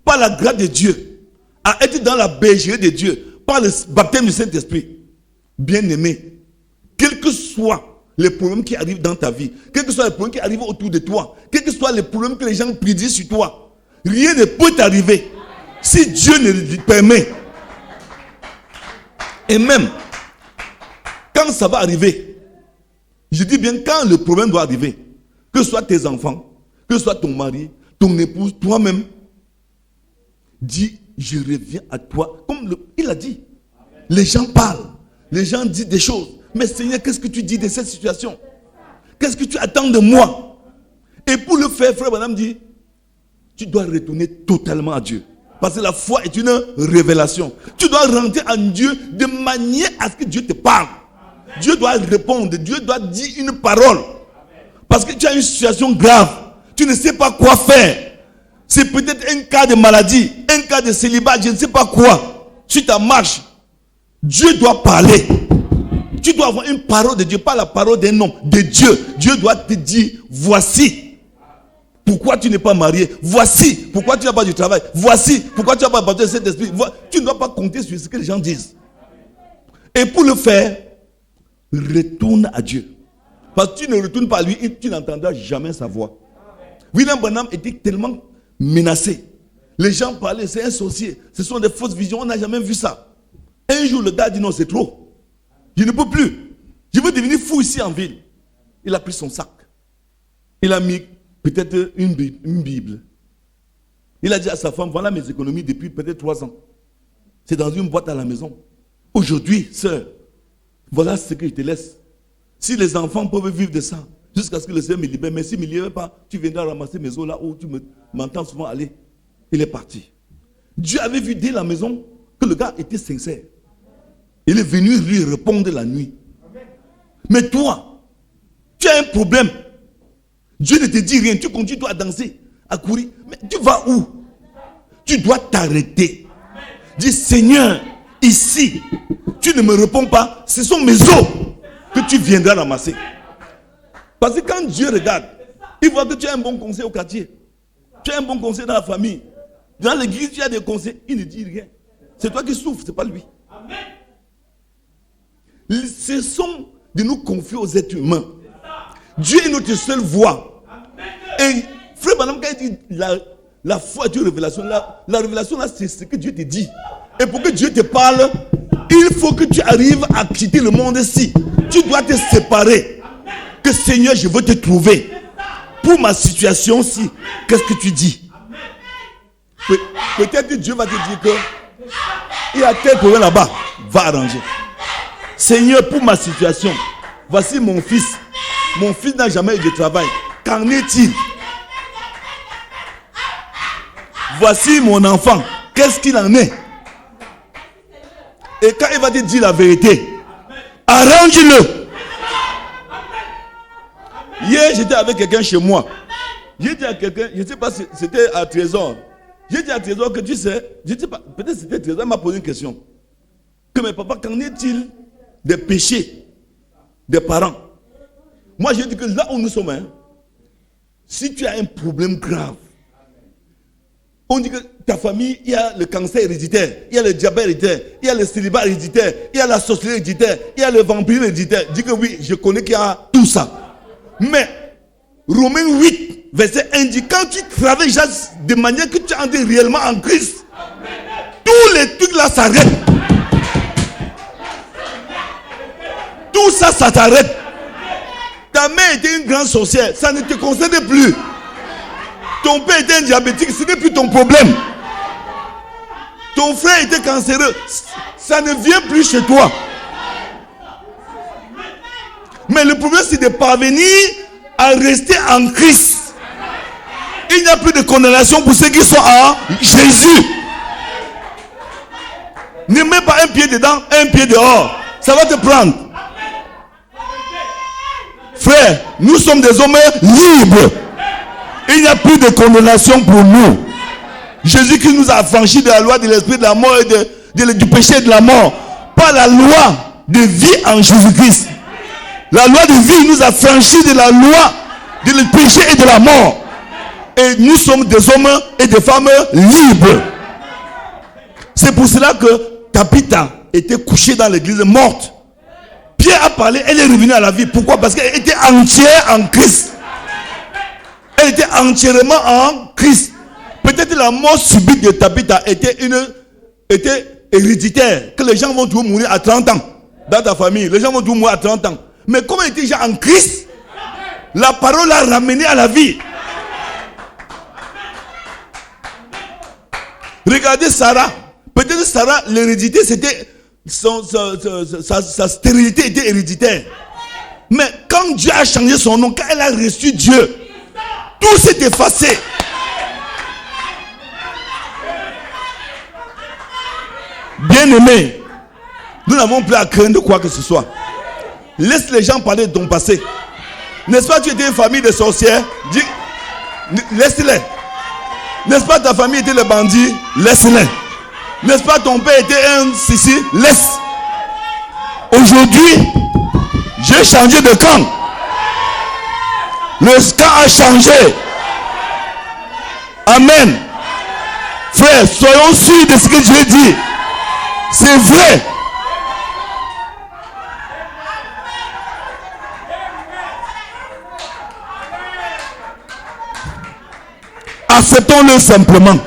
par la grâce de Dieu à être dans la bergerie de Dieu, par le baptême du Saint-Esprit, bien-aimé, quels que soient les problèmes qui arrivent dans ta vie, quels que soient les problèmes qui arrivent autour de toi, quels que soient les problèmes que les gens prédisent sur toi, rien ne peut t'arriver si Dieu ne le permet. Et même, quand ça va arriver, je dis bien quand le problème doit arriver, que ce soit tes enfants, que ce soit ton mari, ton épouse, toi-même, dis, je reviens à toi. Comme il a dit, les gens parlent, les gens disent des choses. Mais Seigneur, qu'est-ce que tu dis de cette situation? Qu'est-ce que tu attends de moi? Et pour le faire, frère Branham dit, tu dois retourner totalement à Dieu. Parce que la foi est une révélation. Tu dois rentrer en Dieu de manière à ce que Dieu te parle. Dieu doit répondre. Dieu doit dire une parole. Parce que tu as une situation grave. Tu ne sais pas quoi faire. C'est peut-être un cas de maladie, un cas de célibat, je ne sais pas quoi. Sur ta marche, Dieu doit parler. Tu dois avoir une parole de Dieu, pas la parole d'un homme, de Dieu. Dieu doit te dire, voici pourquoi tu n'es pas marié. Voici pourquoi tu n'as pas du travail. Voici pourquoi tu n'as pas battu cet esprit. Tu ne dois pas compter sur ce que les gens disent. Et pour le faire, retourne à Dieu. Parce que tu ne retournes pas à lui, tu n'entendras jamais sa voix. William Branham était tellement menacé. Les gens parlaient, c'est un sorcier. Ce sont des fausses visions, on n'a jamais vu ça. Un jour, le gars dit non, c'est trop. Je ne peux plus. Je veux devenir fou ici en ville. Il a pris son sac. Il a mis peut-être une Bible. Il a dit à sa femme, voilà mes économies depuis peut-être 3 ans. C'est dans une boîte à la maison. Aujourd'hui, sœur, voilà ce que je te laisse. Si les enfants peuvent vivre de ça, jusqu'à ce que le Seigneur me libère, mais s'il ne me libère pas, tu viendras ramasser mes os là où tu m'entends souvent aller. Il est parti. Dieu avait vu dès la maison que le gars était sincère. Il est venu lui répondre la nuit. Mais toi, tu as un problème. Dieu ne te dit rien. Tu continues toi à danser, à courir. Mais tu vas où? Tu dois t'arrêter. Dis, Seigneur, ici, tu ne me réponds pas. Ce sont mes os que tu viendras ramasser. Parce que quand Dieu regarde, il voit que tu as un bon conseil au quartier. Tu as un bon conseil dans la famille. Dans l'église, tu as des conseils. Il ne dit rien. C'est toi qui souffres, ce n'est pas lui. Ce sont de nous confier aux êtres humains. Dieu est notre seule voix. Et frère Branham, quand il dit la foi est une révélation, la révélation là, c'est ce que Dieu te dit. Et pour que Dieu te parle, il faut que tu arrives à quitter le monde-ci. Tu dois te séparer. Que Seigneur, je veux te trouver. Pour ma situation-ci, qu'est-ce que tu dis? Peut-être que Dieu va te dire que il y a tel problème là-bas. Va arranger. Seigneur, pour ma situation, voici mon fils. Mon fils n'a jamais eu de travail. Qu'en est-il? Voici mon enfant. Qu'est-ce qu'il en est? Et quand il va te dire la vérité, arrange-le. Hier, j'étais avec quelqu'un chez moi. J'ai dit à quelqu'un, je ne sais pas si c'était à Trésor. J'ai dit à Trésor que tu sais, je ne sais pas, peut-être c'était Trésor, il m'a posé une question. Que mais papa, qu'en est-il des péchés des parents? Moi, j'ai dit que là où nous sommes, si tu as un problème grave, on dit que ta famille, il y a le cancer héréditaire, il y a le diabète héréditaire, il y a le célibat héréditaire, il y a la sorcellerie héréditaire, il y a le vampire héréditaire. Dis que oui, je connais qu'il y a tout ça. Mais Romains 8, verset 1 dit, quand tu travailles de manière que tu entres réellement en Christ, tous les trucs là s'arrêtent. Tout ça, ça t'arrête. Ta mère était une grande sorcière, ça ne te concerne plus. Ton père était un diabétique, ce n'est plus ton problème. Ton frère était cancéreux, ça ne vient plus chez toi. Mais le problème, c'est de parvenir à rester en Christ. Il n'y a plus de condamnation pour ceux qui sont en Jésus. Ne mets pas un pied dedans, un pied dehors. Ça va te prendre. Frère, nous sommes des hommes libres. Il n'y a plus de condamnation pour nous. Jésus qui nous a affranchis de la loi de l'esprit de la mort et du péché et de la mort. Pas la loi de vie en Jésus-Christ. La loi de vie nous a franchis de la loi du péché et de la mort. Et nous sommes des hommes et des femmes libres. C'est pour cela que Tabitha était couchée dans l'église morte. Pierre a parlé, elle est revenue à la vie. Pourquoi? Parce qu'elle était entière en Christ. Elle était entièrement en Christ. Peut-être la mort subite de Tabitha était héréditaire. Que les gens vont tous mourir à 30 ans. Dans ta famille, les gens vont tous mourir à 30 ans. Mais comme elle était déjà en Christ, la parole l'a ramené à la vie. Regardez Sarah. Peut-être Sarah, l'hérédité, c'était sa stérilité était héréditaire. Mais quand Dieu a changé son nom, quand elle a reçu Dieu, tout s'est effacé. Bien-aimé, nous n'avons plus à craindre quoi que ce soit. Laisse les gens parler de ton passé. N'est-ce pas, tu étais une famille de sorcières? Laisse-les. N'est-ce pas, ta famille était le bandit? Laisse-les. N'est-ce pas, ton père était un sissi? Laisse. Aujourd'hui, j'ai changé de camp. Le camp a changé. Amen. Frère, soyons sûrs de ce que Dieu dit. C'est vrai. Acceptons-le simplement.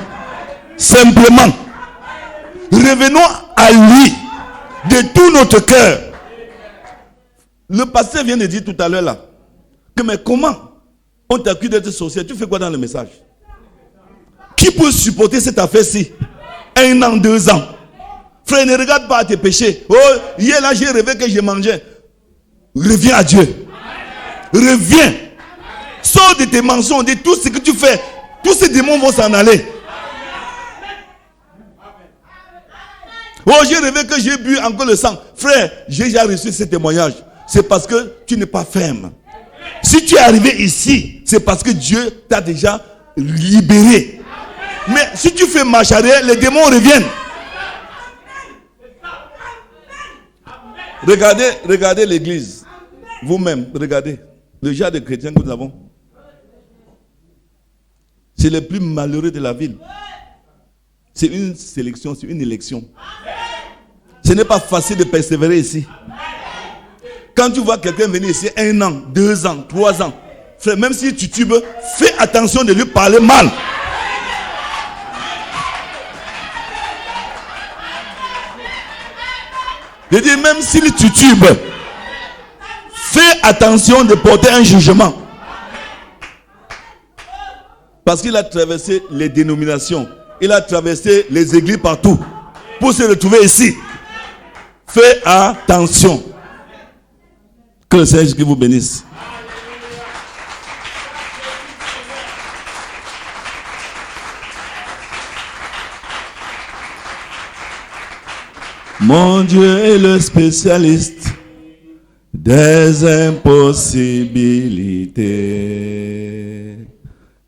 Simplement. Revenons à lui de tout notre cœur. Le pasteur vient de dire tout à l'heure là que mais comment on t'accuse d'être sorcier? Tu fais quoi dans le message? Qui peut supporter cette affaire-ci? 1 an, 2 ans. Frère, ne regarde pas à tes péchés. Oh, hier là j'ai rêvé que je mangeais. Reviens à Dieu. Reviens. Sors de tes mensonges, de tout ce que tu fais. Tous ces démons vont s'en aller. Oh, j'ai rêvé que j'ai bu encore le sang. Frère, j'ai déjà reçu ce témoignage. C'est parce que tu n'es pas ferme. Si tu es arrivé ici, c'est parce que Dieu t'a déjà libéré. Mais si tu fais marche arrière, les démons reviennent. Regardez l'église. Vous-même, regardez. Le genre de chrétiens que nous avons. C'est le plus malheureux de la ville. C'est une sélection, c'est une élection. Ce n'est pas facile de persévérer ici. Quand tu vois quelqu'un venir ici 1 an, 2 ans, 3 ans, frère, même si tu tubes, fais attention de lui parler mal. Je dis, même s'il titube, fais attention de porter un jugement. Parce qu'il a traversé les dénominations. Il a traversé les églises partout. Pour se retrouver ici. Fais attention. Que le Seigneur vous bénisse. Mon Dieu est le spécialiste des impossibilités.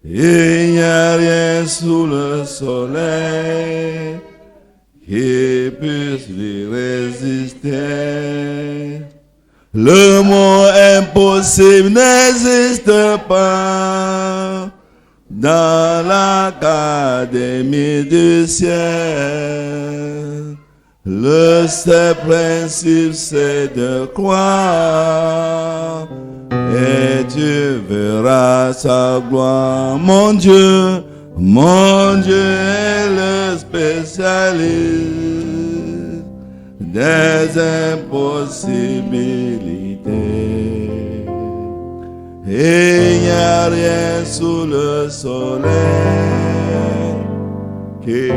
Il n'y a rien sous le soleil qui puisse lui résister. Le mot impossible n'existe pas dans l'académie du ciel. Le seul principe c'est de croire et tu verras sa gloire. Mon Dieu est le spécialiste des impossibilités. Et il n'y a rien sous le soleil qui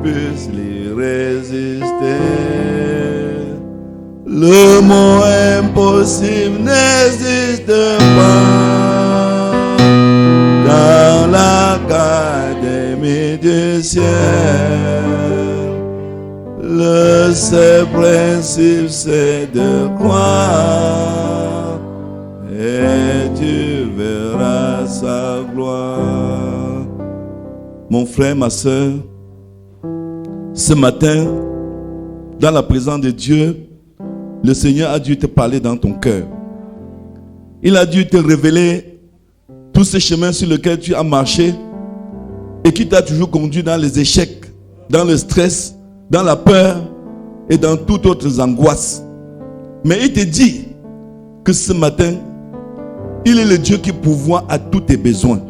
puisse lui résister. Le mot impossible n'existe pas dans l'académie du ciel. Le seul principe c'est de croire et tu verras sa gloire. Mon frère, ma soeur, ce matin, dans la présence de Dieu, le Seigneur a dû te parler dans ton cœur. Il a dû te révéler tous ces chemins sur lesquels tu as marché et qui t'a toujours conduit dans les échecs, dans le stress, dans la peur et dans toutes autres angoisses. Mais il te dit que ce matin, il est le Dieu qui pourvoit à tous tes besoins.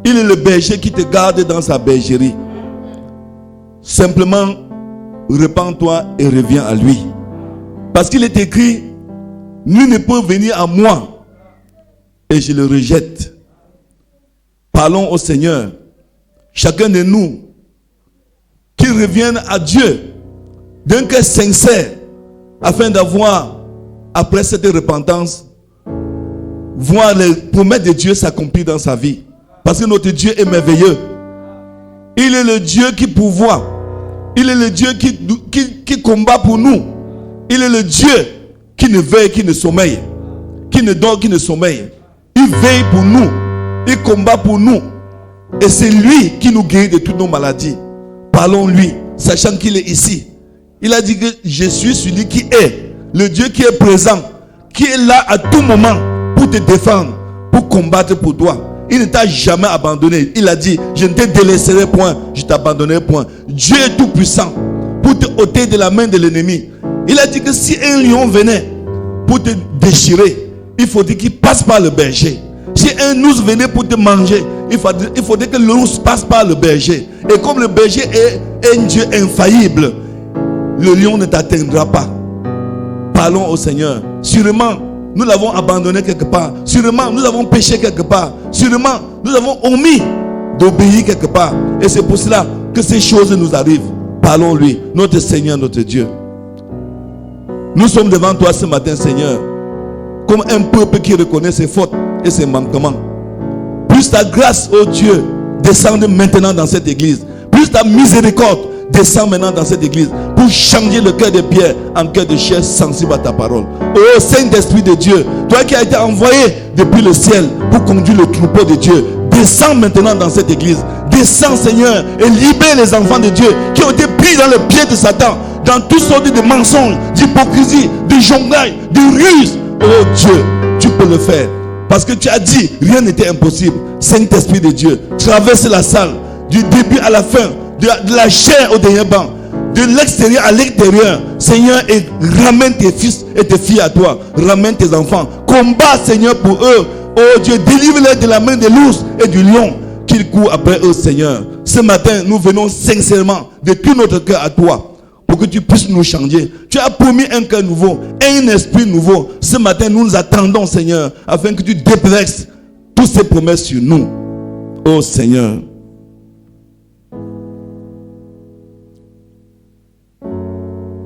Il est le berger qui te garde dans sa bergerie. Simplement, repens-toi et reviens à lui. Parce qu'il est écrit, nul ne peut venir à moi et je le rejette. Parlons au Seigneur, chacun de nous, qui revienne à Dieu d'un cœur sincère, afin d'avoir, après cette repentance, voir les promesses de Dieu s'accomplir dans sa vie. Parce que notre Dieu est merveilleux. Il est le Dieu qui pourvoit. Il est le Dieu qui combat pour nous. Il est le Dieu qui ne veille, qui ne sommeille. Qui ne dort, qui ne sommeille. Il veille pour nous. Il combat pour nous. Et c'est lui qui nous guérit de toutes nos maladies. Parlons-lui, sachant qu'il est ici. Il a dit que je suis celui qui est. Le Dieu qui est présent. Qui est là à tout moment pour te défendre. Pour combattre pour toi. Il ne t'a jamais abandonné. Il a dit, je ne te délaisserai point. Je t'abandonnerai point. Dieu est tout puissant. Pour te ôter de la main de l'ennemi. Il a dit que si un lion venait pour te déchirer, il faudrait qu'il passe par le berger. Si un ours venait pour te manger, il faudrait que l'ours passe par le berger. Et comme le berger est un Dieu infaillible, le lion ne t'atteindra pas. Parlons au Seigneur. Sûrement, nous l'avons abandonné quelque part. Sûrement, nous avons péché quelque part. Sûrement, nous avons omis d'obéir quelque part. Et c'est pour cela que ces choses nous arrivent. Parlons-lui, notre Seigneur, notre Dieu. Nous sommes devant toi ce matin, Seigneur, comme un peuple qui reconnaît ses fautes et ses manquements. Plus ta grâce, ô Dieu, descende maintenant dans cette église. Plus ta miséricorde descend maintenant dans cette église pour changer le cœur de pierre en cœur de chair sensible à ta parole. Ô Saint-Esprit de Dieu, toi qui as été envoyé depuis le ciel pour conduire le troupeau de Dieu, descends maintenant dans cette église. Descends, Seigneur, et libère les enfants de Dieu qui ont été pris dans le pied de Satan, dans toutes sortes de mensonges, d'hypocrisie, de jonglage, de ruses. Oh Dieu, tu peux le faire. Parce que tu as dit, rien n'était impossible. Saint-Esprit de Dieu, traverse la salle, du début à la fin, de la chair au dernier banc, de l'extérieur à l'intérieur. Seigneur, et ramène tes fils et tes filles à toi. Ramène tes enfants. Combat, Seigneur, pour eux. Oh Dieu, délivre-les de la main de l'ours et du lion qu'ils courent après eux, Seigneur. Ce matin, nous venons sincèrement de tout notre cœur à toi, pour que tu puisses nous changer. Tu as promis un cœur nouveau, un esprit nouveau. Ce matin, nous nous attendons, Seigneur, afin que tu déplaces toutes ces promesses sur nous. Oh Seigneur.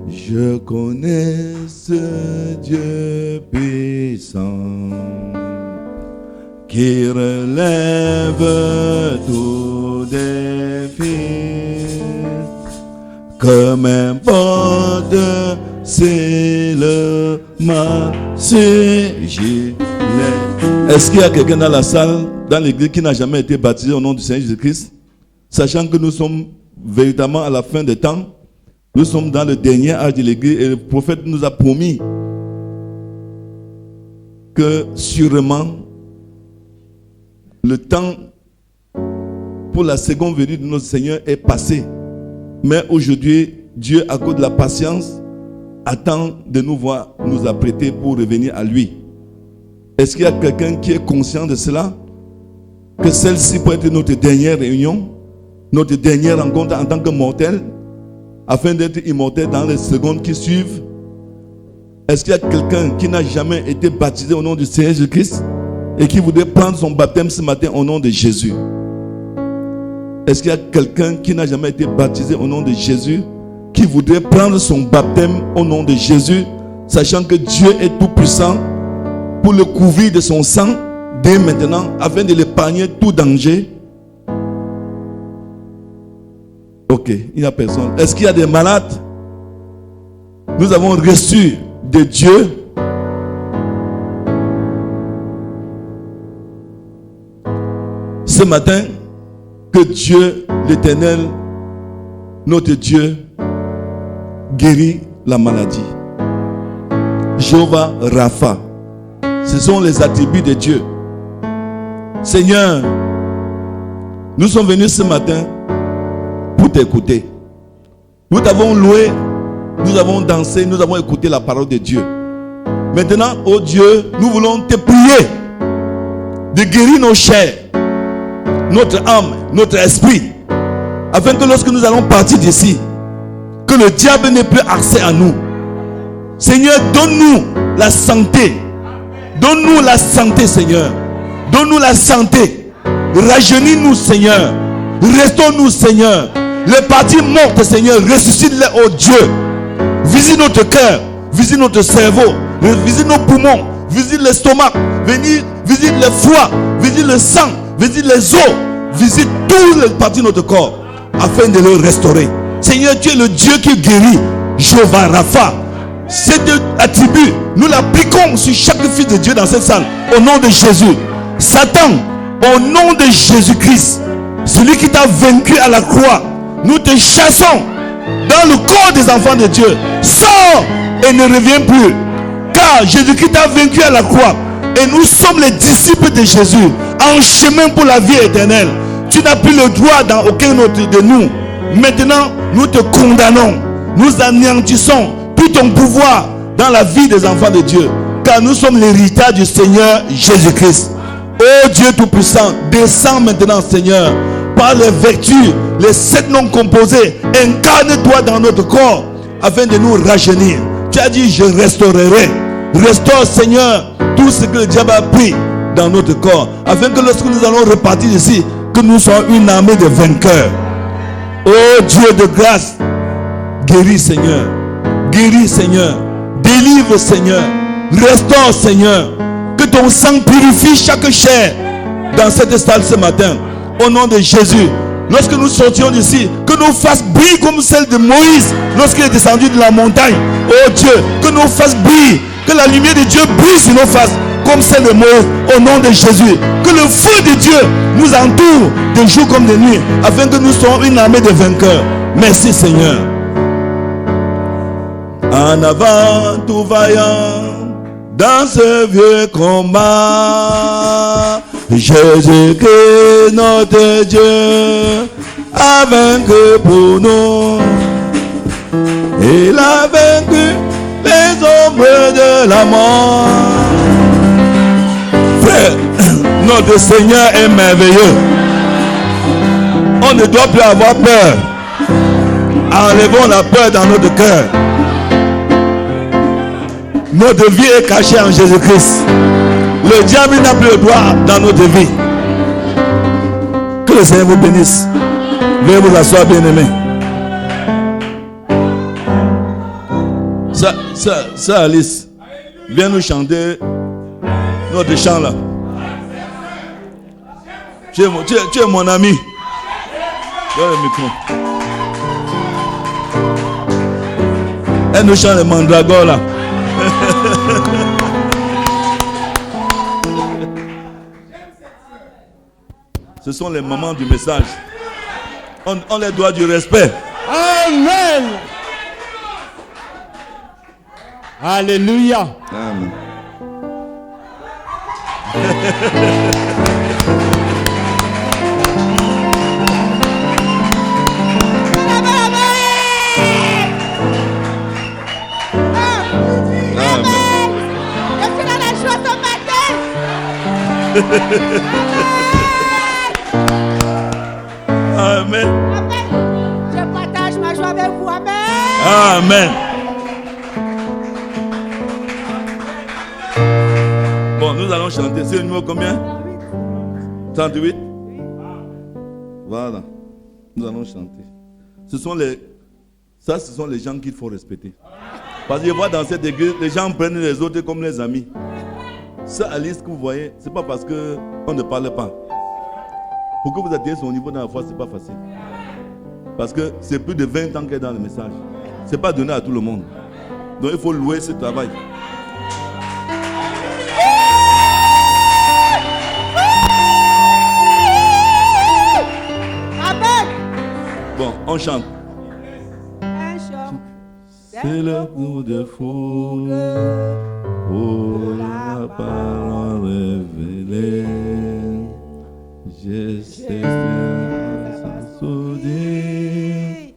Je connais ce Dieu puissant qui relève tout défi. Que m'importe c'est le gilet. Est-ce qu'il y a quelqu'un dans la salle, dans l'église, qui n'a jamais été baptisé au nom du Seigneur Jésus-Christ? Sachant que nous sommes véritablement à la fin des temps, nous sommes dans le dernier âge de l'église et le prophète nous a promis que sûrement le temps pour la seconde venue de notre Seigneur est passé. Mais aujourd'hui, Dieu, à cause de la patience, attend de nous voir nous apprêter pour revenir à lui. Est-ce qu'il y a quelqu'un qui est conscient de cela? Que celle-ci peut être notre dernière réunion, notre dernière rencontre en tant que mortel, afin d'être immortel dans les secondes qui suivent? Est-ce qu'il y a quelqu'un qui n'a jamais été baptisé au nom du Seigneur Jésus-Christ et qui voudrait prendre son baptême ce matin au nom de Jésus? Est-ce qu'il y a quelqu'un qui n'a jamais été baptisé au nom de Jésus, qui voudrait prendre son baptême au nom de Jésus, sachant que Dieu est tout puissant pour le couvrir de son sang dès maintenant, afin de l'épargner tout danger? Ok, il n'y a personne. Est-ce qu'il y a des malades? Nous avons reçu de Dieu ce matin que Dieu, l'Éternel, notre Dieu, guérit la maladie. Jéhovah Rapha. Ce sont les attributs de Dieu. Seigneur, nous sommes venus ce matin pour t'écouter. Nous t'avons loué, nous avons dansé, nous avons écouté la parole de Dieu. Maintenant, oh Dieu, nous voulons te prier de guérir nos chairs, notre âme, notre esprit, afin que lorsque nous allons partir d'ici, que le diable n'ait plus accès à nous. Seigneur, donne-nous la santé. Donne-nous la santé, Seigneur. Donne-nous la santé. Rajeunis-nous, Seigneur. Restaure-nous, Seigneur. Les parties mortes, Seigneur, ressuscite-les, oh Dieu. Visite notre cœur, visite notre cerveau, visite nos poumons, visite l'estomac, visite le foie, visite le sang, visite les os, visite toutes les parties de notre corps, afin de le restaurer. Seigneur, tu es le Dieu qui guérit. Jéhovah Rapha. Cet attribut, nous l'appliquons sur chaque fils de Dieu dans cette salle. Au nom de Jésus. Satan, au nom de Jésus-Christ, celui qui t'a vaincu à la croix, nous te chassons dans le corps des enfants de Dieu. Sors et ne reviens plus. Car Jésus-Christ t'a vaincu à la croix. Et nous sommes les disciples de Jésus, en chemin pour la vie éternelle. Tu n'as plus le droit dans aucun autre de nous. Maintenant, nous te condamnons. Nous anéantissons tout ton pouvoir dans la vie des enfants de Dieu. Car nous sommes l'héritage du Seigneur Jésus-Christ. Ô Dieu Tout-Puissant, descends maintenant, Seigneur, par les vertus, les 7 noms composés. Incarne-toi dans notre corps afin de nous rajeunir. Tu as dit, je restaurerai. Restaure, Seigneur, tout ce que le diable a pris dans notre corps, afin que lorsque nous allons repartir ici, que nous soyons une armée de vainqueurs. Ô Dieu de grâce, guéris, Seigneur. Guéris, Seigneur. Délivre, Seigneur. Restaure, Seigneur. Que ton sang purifie chaque chair dans cette salle ce matin. Au nom de Jésus. Lorsque nous sortions d'ici, que nos faces brillent comme celle de Moïse lorsqu'il est descendu de la montagne. Oh Dieu, que nos faces brillent. Que la lumière de Dieu brille sur nos faces comme celle de Moïse. Au nom de Jésus. Que le feu de Dieu nous entoure de jour comme de nuit, afin que nous soyons une armée de vainqueurs. Merci Seigneur. En avant tout vaillant dans ce vieux combat, Jésus-Christ notre Dieu a vaincu pour nous. Il a vaincu les ombres de la mort. Frère, notre Seigneur est merveilleux. On ne doit plus avoir peur. Enlevons la peur dans notre cœur. Notre vie est cachée en Jésus-Christ. Le diable n'a plus le droit dans notre vie. Que le Seigneur vous bénisse. Veuillez vous asseoir, bien-aimés. Ça, Alice, viens nous chanter notre chant là. Tu es mon ami. Donne le micro. Elle nous chante le mandragore là. Ce sont les mamans du message. On les doit du respect. Amen. Alléluia. Amen. Amen. Je partage ma joie avec vous. Amen. Amen. Bon, nous allons chanter. C'est le numéro combien? 38. Voilà. Nous allons chanter. Ce sont les gens qu'il faut respecter. Parce que je vois dans cette église, les gens prennent les autres comme les amis. Ça, Alice, que vous voyez, c'est pas parce qu'on ne parle pas. Pour que vous atteigniez son niveau dans la foi, c'est pas facile. Parce que c'est plus de 20 ans qu'elle est dans le message. C'est pas donné à tout le monde. Donc il faut louer ce travail. Amen. Bon, on chante. Un chant. C'est le coup de foudre pour la parole révélée. Je sais bien ça soudir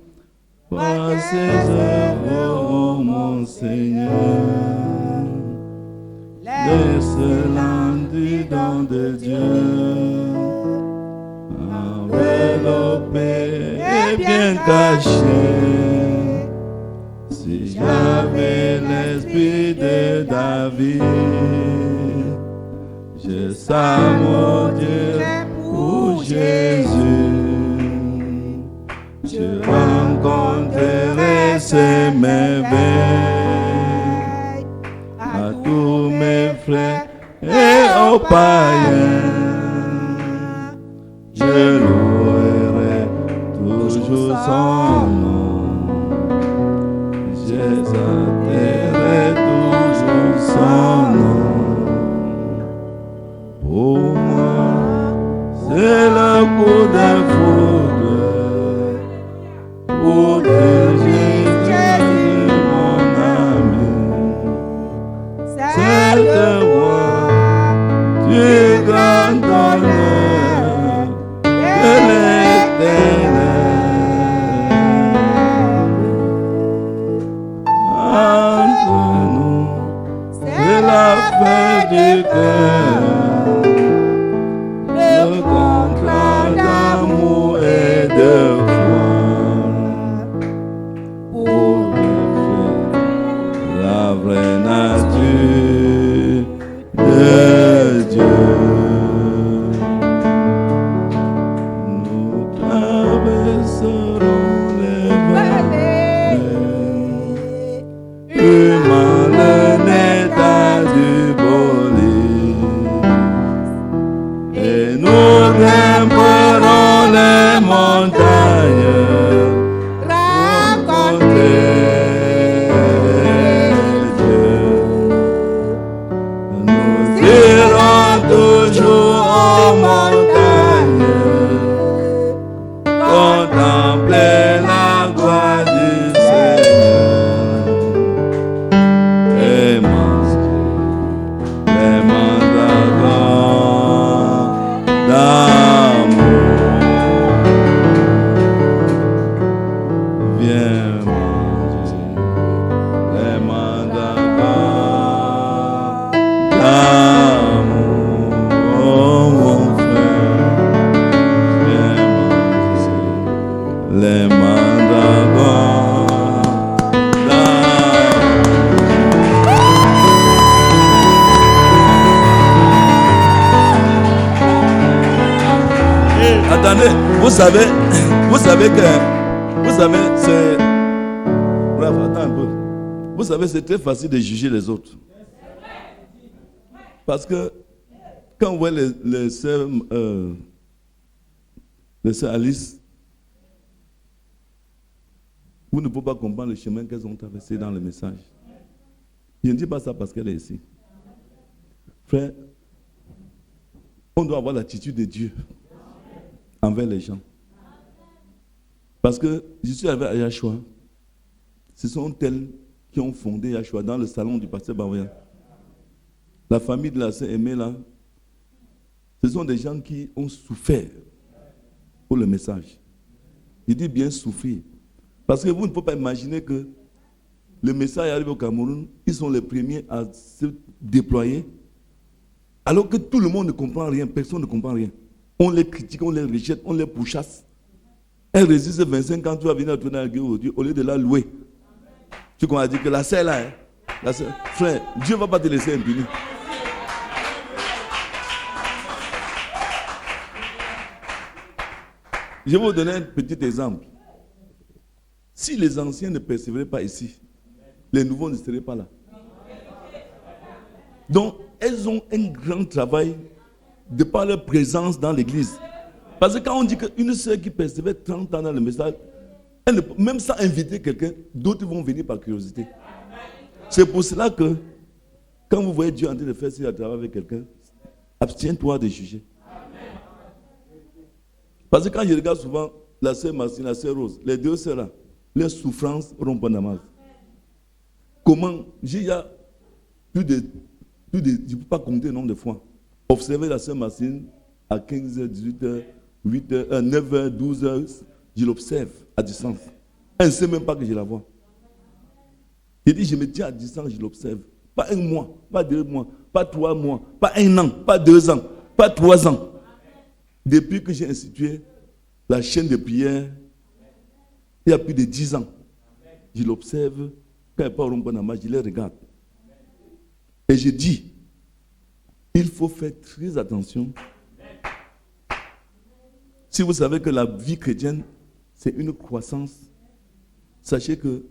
par ses œuvres, oh mon Seigneur. L'excellent du don de Dieu, enveloppé et bien caché. Si j'avais l'esprit de David, je s'amortirais pour Jésus. Je rencontrerai ses merveilles à tous mes frères et aux païens. Je louerai toujours son nom. C'est le coup de foudre pour Jésus, mon ami. Cette voix du grand honneur de l'Éternel. Entre nous, c'est la fête du cœur. Le contrat d'amour et de foi pour refléter la vraie nature de Dieu. Nous traverserons les vallées, humant le état du bolide, et nous grimperons les montagnes, rencontrer Dieu. Nous irons toujours aux montagnes, contempler la gloire du Seigneur et masquer les mandragores d'amour. Viens manger les mandragores d'amour. Oh mon frère, viens manger les mandragores d'amour. Attendez, vous savez c'est... Bravo, attends un peu. Vous savez, c'est très facile de juger les autres. Parce que quand on voit les sœurs Alice, vous ne pouvez pas comprendre le chemin qu'elles ont traversé dans le message. Je ne dis pas ça parce qu'elle est ici. Frère, on doit avoir l'attitude de Dieu envers les gens. Parce que je suis arrivé à Yahshua. Ce sont elles qui ont fondé Yahshua dans le salon du pasteur Bavoya. La famille de la sœur Aimée là, ce sont des gens qui ont souffert pour le message. Je dis bien souffrir. Parce que vous ne pouvez pas imaginer que le message arrive au Cameroun, ils sont les premiers à se déployer, alors que tout le monde ne comprend rien, personne ne comprend rien. On les critique, on les rejette, on les pourchasse. Elle résiste 25 ans, tu vas venir tourner la gueule aujourd'hui, au lieu de la louer. Tu qu'on a dit que la sœur là, la sœur, frère, Dieu ne va pas te laisser impuni. Je vais vous donner un petit exemple. Si les anciens ne persévéraient pas ici, les nouveaux ne seraient pas là. Donc, elles ont un grand travail de par leur présence dans l'église. Parce que quand on dit qu'une sœur qui persévère 30 ans dans le message, elle ne peut, même sans inviter quelqu'un, d'autres vont venir par curiosité. C'est pour cela que, quand vous voyez Dieu en train de faire ce travail avec quelqu'un, abstiens-toi de juger. Parce que quand je regarde souvent la sœur Martine, la sœur Rose, les deux sœurs là, leurs souffrances rompent en amas. Comment, il y a plus de, je ne peux pas compter le nombre de fois, observer la sœur Martine à 15h, 18h, 8h, 9h, 12h, je l'observe à distance. Elle ne sait même pas que je la vois. Je dis, je me tiens à distance, je l'observe. Pas un mois, pas 2 mois, pas 3 mois, pas 1 an, pas 2 ans, pas 3 ans. Depuis que j'ai institué la chaîne de prière, il y a plus de 10 ans, je l'observe. Quand elle parle au Rompanama, je les regarde. Et je dis, il faut faire très attention. Si vous savez que la vie chrétienne, c'est une croissance, sachez que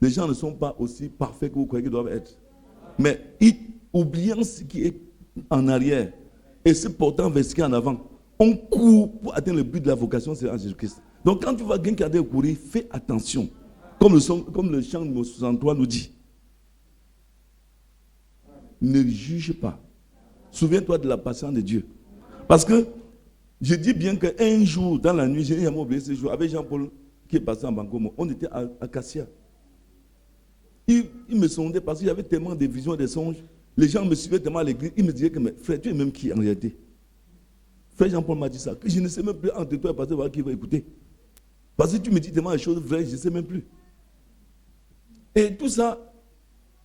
les gens ne sont pas aussi parfaits que vous croyez qu'ils doivent être. Mais oubliant ce qui est en arrière et se portant vers ce qui est en avant, on court pour atteindre le but de la vocation, c'est en Jésus-Christ. Donc quand tu vois quelqu'un qui a courir, fais attention. Comme le chant numéro 63 nous dit. Ne juge pas. Souviens-toi de la patience de Dieu. Parce que Je dis bien qu'un jour, dans la nuit, je n'ai jamais oublié ce jour, avec Jean-Paul qui est passé en Bangomo, on était à Cassia. Il me sondait parce qu'il y avait tellement de visions et de songes. Les gens me suivaient tellement à l'église, ils me disaient que, mais frère, tu es même qui en réalité? Frère Jean-Paul m'a dit ça, que je ne sais même plus entre toi et pasteur voir qui va écouter. Parce que tu me dis tellement de choses vraies, je ne sais même plus. Et tout ça,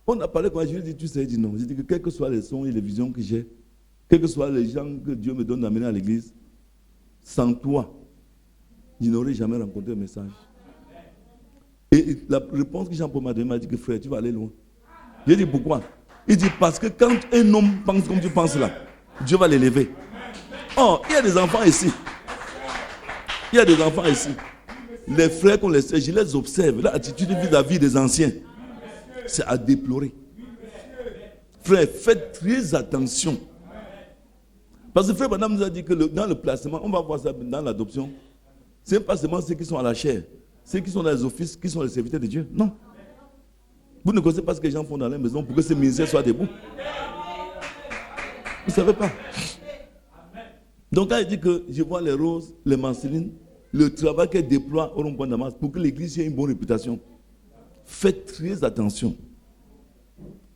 on a parlé quand je lui ai dit, tu sais, il dit non. J'ai dit que quels que soient les sons et les visions que j'ai, quels que soient les gens que Dieu me donne d'amener à l'église, sans toi, je n'aurais jamais rencontré un message. Et la réponse que Jean-Paul m'a donnée m'a dit que frère, tu vas aller loin. J'ai dit pourquoi? Il dit parce que quand un homme pense comme tu penses là, Dieu va l'élever. Oh, il y a des enfants ici. Il y a des enfants ici. Les frères qu'on les sait, je les observe. L'attitude vis-à-vis des anciens, c'est à déplorer. Frère, faites très attention. Parce que frère Madame nous a dit que dans le placement, on va voir ça dans l'adoption. Ce n'est pas seulement ceux qui sont à la chair, ceux qui sont dans les offices, qui sont les serviteurs de Dieu. Non. Vous ne connaissez pas ce que les gens font dans la maison pour que ce ministère soit debout. Vous ne savez pas. Donc quand il dit que je vois les roses, les marcelines, le travail qu'elle déploie au rond-point de Damas pour que l'église ait une bonne réputation, faites très attention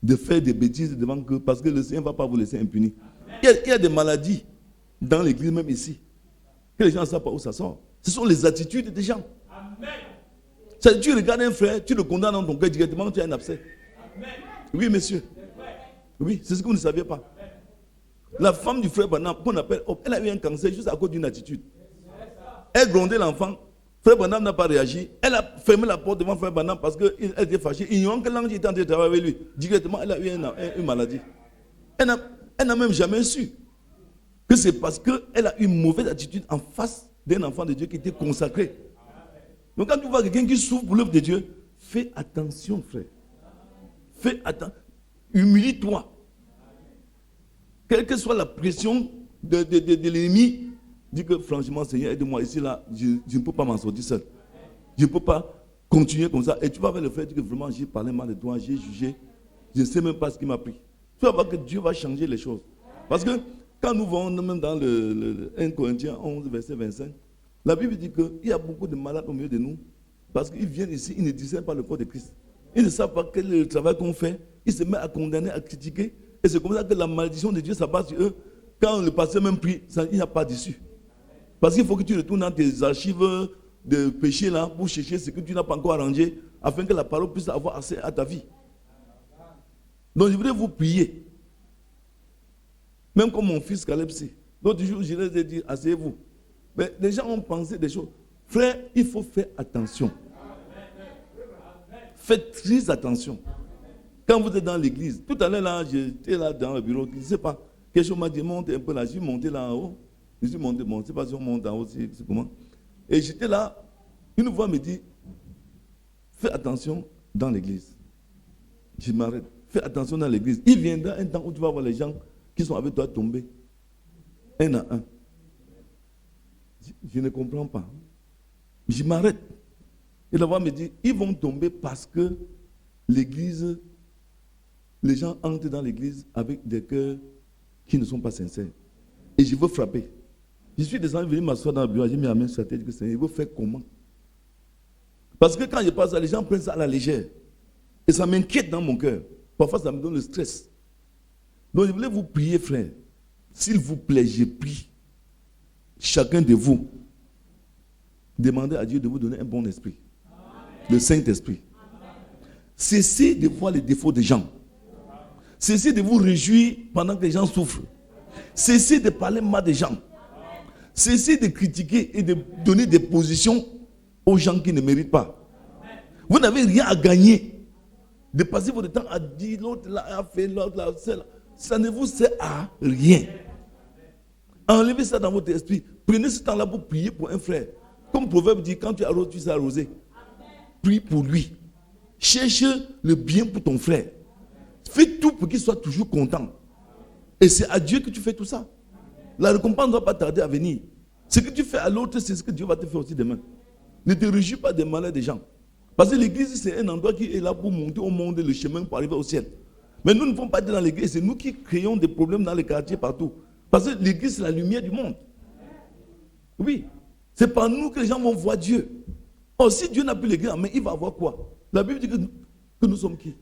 de faire des bêtises devant que, parce que le Seigneur ne va pas vous laisser impuni. Il y a des maladies dans l'église, même ici, que les gens ne savent pas où ça sort. Ce sont les attitudes des gens. Amen. Tu regardes un frère, tu le condamnes dans ton cœur directement, tu as un abcès. Amen. Oui, monsieur. Oui, c'est ce que vous ne saviez pas. La femme du frère Branham, qu'on appelle, elle a eu un cancer juste à cause d'une attitude. Elle grondait l'enfant. Frère Branham n'a pas réagi. Elle a fermé la porte devant frère Branham parce qu'elle était fâchée. Ignorant que l'ange était en train de travailler avec lui. Directement, elle a eu une maladie. Elle n'a même jamais su que c'est parce qu'elle a eu une mauvaise attitude en face d'un enfant de Dieu qui était consacré. Donc quand tu vois quelqu'un qui souffre pour l'œuvre de Dieu, fais attention, frère. Fais attention. Humilie-toi. Quelle que soit la pression de l'ennemi, dis que franchement, Seigneur, aide-moi. Ici, là, je ne peux pas m'en sortir seul. Je ne peux pas continuer comme ça. Et tu vas avec le frère, dire que vraiment, j'ai parlé mal de toi, j'ai jugé. Je ne sais même pas ce qui m'a pris. Tu vas voir que Dieu va changer les choses. Parce que quand nous voyons même dans le 1 Corinthiens 11, verset 25, la Bible dit qu'il y a beaucoup de malades au milieu de nous. Parce qu'ils viennent ici, ils ne discernent pas le corps de Christ. Ils ne savent pas quel est le travail qu'on fait. Ils se mettent à condamner, à critiquer. Et c'est comme ça que la malédiction de Dieu s'abat sur eux. Quand le pasteur même prie, il n'y a pas d'issue. Parce qu'il faut que tu retournes dans tes archives de péché là pour chercher ce que tu n'as pas encore arrangé afin que la parole puisse avoir accès à ta vie. Donc je voudrais vous prier. Même comme mon fils Caleb sait. L'autre jour, je les ai dit, asseyez-vous. Mais les gens ont pensé des choses. Frère, il faut faire attention. Faites très attention. Quand vous êtes dans l'église, tout à l'heure là, j'étais là dans le bureau, je ne sais pas, quelque chose m'a dit, monte un peu là, je suis monté là en haut. Je suis monté, bon, je ne sais pas si on monte en haut, c'est comment. Et j'étais là, une voix me dit, fais attention dans l'église. Je m'arrête, fais attention dans l'église. Il viendra un temps où tu vas voir les gens qui sont avec toi tomber, un à un. Je ne comprends pas. Je m'arrête. Et la voix me dit, ils vont tomber parce que l'église, les gens entrent dans l'église avec des cœurs qui ne sont pas sincères. Et je veux frapper. Je suis descendu, venu m'asseoir dans le bureau, j'ai mis la main sur la tête, je dis, Seigneur, il veut faire comment? Parce que quand je passe ça, les gens prennent ça à la légère. Et ça m'inquiète dans mon cœur. Parfois, ça me donne le stress. Donc, je voulais vous prier, frère. S'il vous plaît, je prie. Chacun de vous, demandez à Dieu de vous donner un bon esprit. Le Saint-Esprit. Cessez de voir les défauts des gens. Cessez de vous réjouir pendant que les gens souffrent. Cessez de parler mal des gens. Cessez de critiquer et de donner des positions aux gens qui ne méritent pas. Vous n'avez rien à gagner de passer votre temps à dire l'autre là a fait, l'autre là, celle. Ça ne vous sert à rien. Enlevez ça dans votre esprit. Prenez ce temps-là pour prier pour un frère. Comme le proverbe dit, quand tu arroses, tu sais arroser. Prie pour lui. Cherche le bien pour ton frère. Fais tout pour qu'il soit toujours content. Et c'est à Dieu que tu fais tout ça. La récompense ne doit pas tarder à venir. Ce que tu fais à l'autre, c'est ce que Dieu va te faire aussi demain. Ne te réjouis pas des malheurs des gens. Parce que l'église, c'est un endroit qui est là pour monter au monde le chemin pour arriver au ciel. Mais nous ne pouvons pas être dans l'église. C'est nous qui créons des problèmes dans les quartiers partout. Parce que l'église, c'est la lumière du monde. Oui. C'est par nous que les gens vont voir Dieu. Or, si Dieu n'a plus l'église en main, il va voir quoi? La Bible dit que nous sommes qui?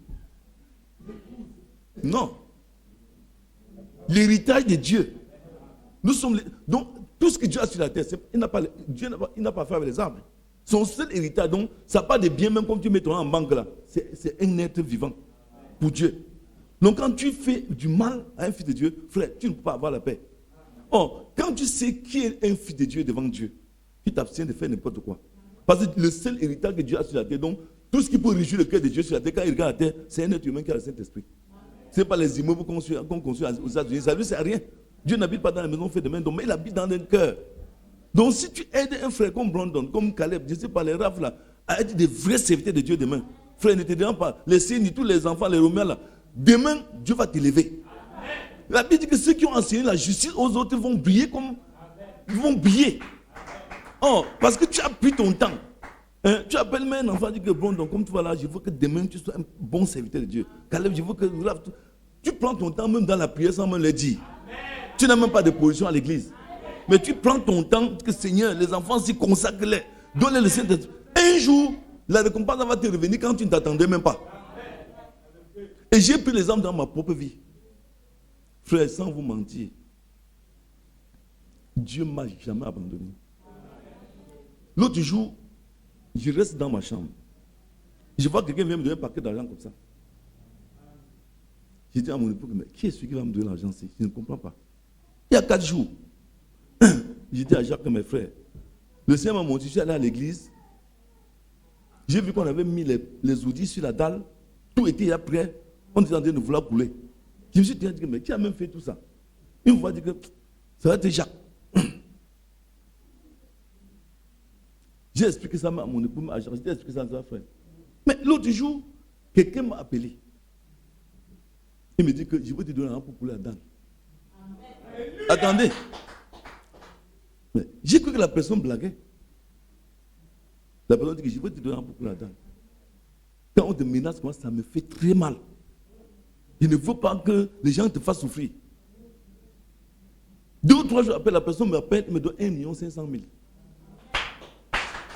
Non. L'héritage de Dieu. Nous sommes donc, tout ce que Dieu a sur la terre, Dieu n'a pas fait avec les arbres. Son seul héritage, donc, ça n'a pas de bien, même comme tu mets ton en banque là. C'est un être vivant pour Dieu. Donc, quand tu fais du mal à un fils de Dieu, frère, tu ne peux pas avoir la paix. Or, quand tu sais qui est un fils de Dieu devant Dieu, tu t'abstiens de faire n'importe quoi. Parce que le seul héritage que Dieu a sur la terre, donc, tout ce qui peut réjouir le cœur de Dieu sur la terre, quand il regarde la terre, c'est un être humain qui a le Saint-Esprit. Ce n'est pas les immeubles qu'on construit aux États-Unis. Ça lui sert à rien. Dieu n'habite pas dans la maison faite de main, mais il habite dans le cœur. Donc, si tu aides un frère comme Brandon, comme Caleb, je ne sais pas, les Raph là, à être des vrais serviteurs de Dieu demain, frère, ne te dérange pas. Les signes, tous les enfants, les Romains là, demain, Dieu va t'élever. La Bible dit que ceux qui ont enseigné la justice aux autres vont briller comme. Ils vont briller. Oh, parce que tu as pris ton temps. Hein, tu appelles même un enfant, dit que bon, donc comme tu vas là, je veux que demain tu sois un bon serviteur de Dieu. Caleb, je veux que. Tu prends ton temps même dans la prière sans même le dire. Tu n'as même pas de position à l'église. Mais tu prends ton temps, que Seigneur, les enfants s'y consacrent-les. Donne-les le Saint-Esprit. Un jour, la récompense va te revenir quand tu ne t'attendais même pas. Et j'ai pris l'exemple dans ma propre vie. Frère, sans vous mentir, Dieu ne m'a jamais abandonné. L'autre jour, je reste dans ma chambre. Je vois quelqu'un vient me donner un paquet d'argent comme ça. J'ai dit à mon époux, mais qui est celui qui va me donner l'argent ici? Je ne comprends pas. Il y a 4 jours, j'ai dit à Jacques, mes frères, le Seigneur m'a montré, je suis allé à l'église. J'ai vu qu'on avait mis les outils sur la dalle. Tout était prêt. On était en train de vouloir couler. Je me suis dit, mais qui a même fait tout ça? Une fois, dit que ça va être Jacques. J'ai expliqué ça à mon époux, à Jacques. J'ai expliqué ça à sa frère. Mais l'autre jour, quelqu'un m'a appelé. Il me dit que je veux te donner un pour couler la dalle. Attendez. J'ai cru que la personne blaguait. La personne dit que je veux te donner un pour couler la dalle. Quand on te menace, moi, ça me fait très mal. Je ne veux pas que les gens te fassent souffrir. 2 ou 3 jours après, la personne m'appelle et me donne 1 500 000.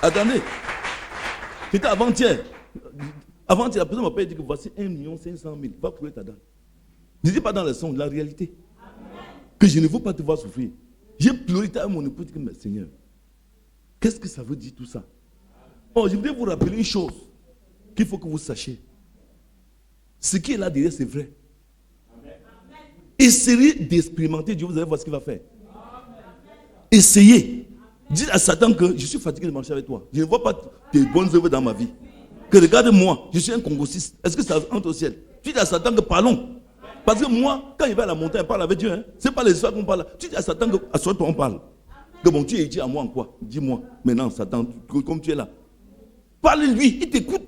Attendez. C'était avant-hier. Avant-hier, la personne m'appelle et dit que voici 1 500 000. Va couler ta dalle. Je ne dis pas dans le son, la réalité. Que je ne veux pas te voir souffrir. J'ai pleuré à mon époux, dit que, mais Seigneur, qu'est-ce que ça veut dire tout ça? Oh, je voudrais vous rappeler une chose qu'il faut que vous sachiez. Ce qui est là derrière, c'est vrai. Essayez d'expérimenter Dieu, vous allez voir ce qu'il va faire. Essayez. Dites à Satan que je suis fatigué de marcher avec toi. Je ne vois pas tes bonnes œuvres dans ma vie. Que regarde-moi, je suis un congociste. Est-ce que ça entre au ciel? Tu dis à Satan que parlons. Parce que moi, quand il va à la montagne, il parle avec Dieu. Hein. Ce n'est pas les histoires qu'on parle. Tu dis à Satan que à toi on parle. Que bon, tu es dit à moi en quoi? Dis-moi. Maintenant, Satan, comme tu es là. Parle-lui, il t'écoute.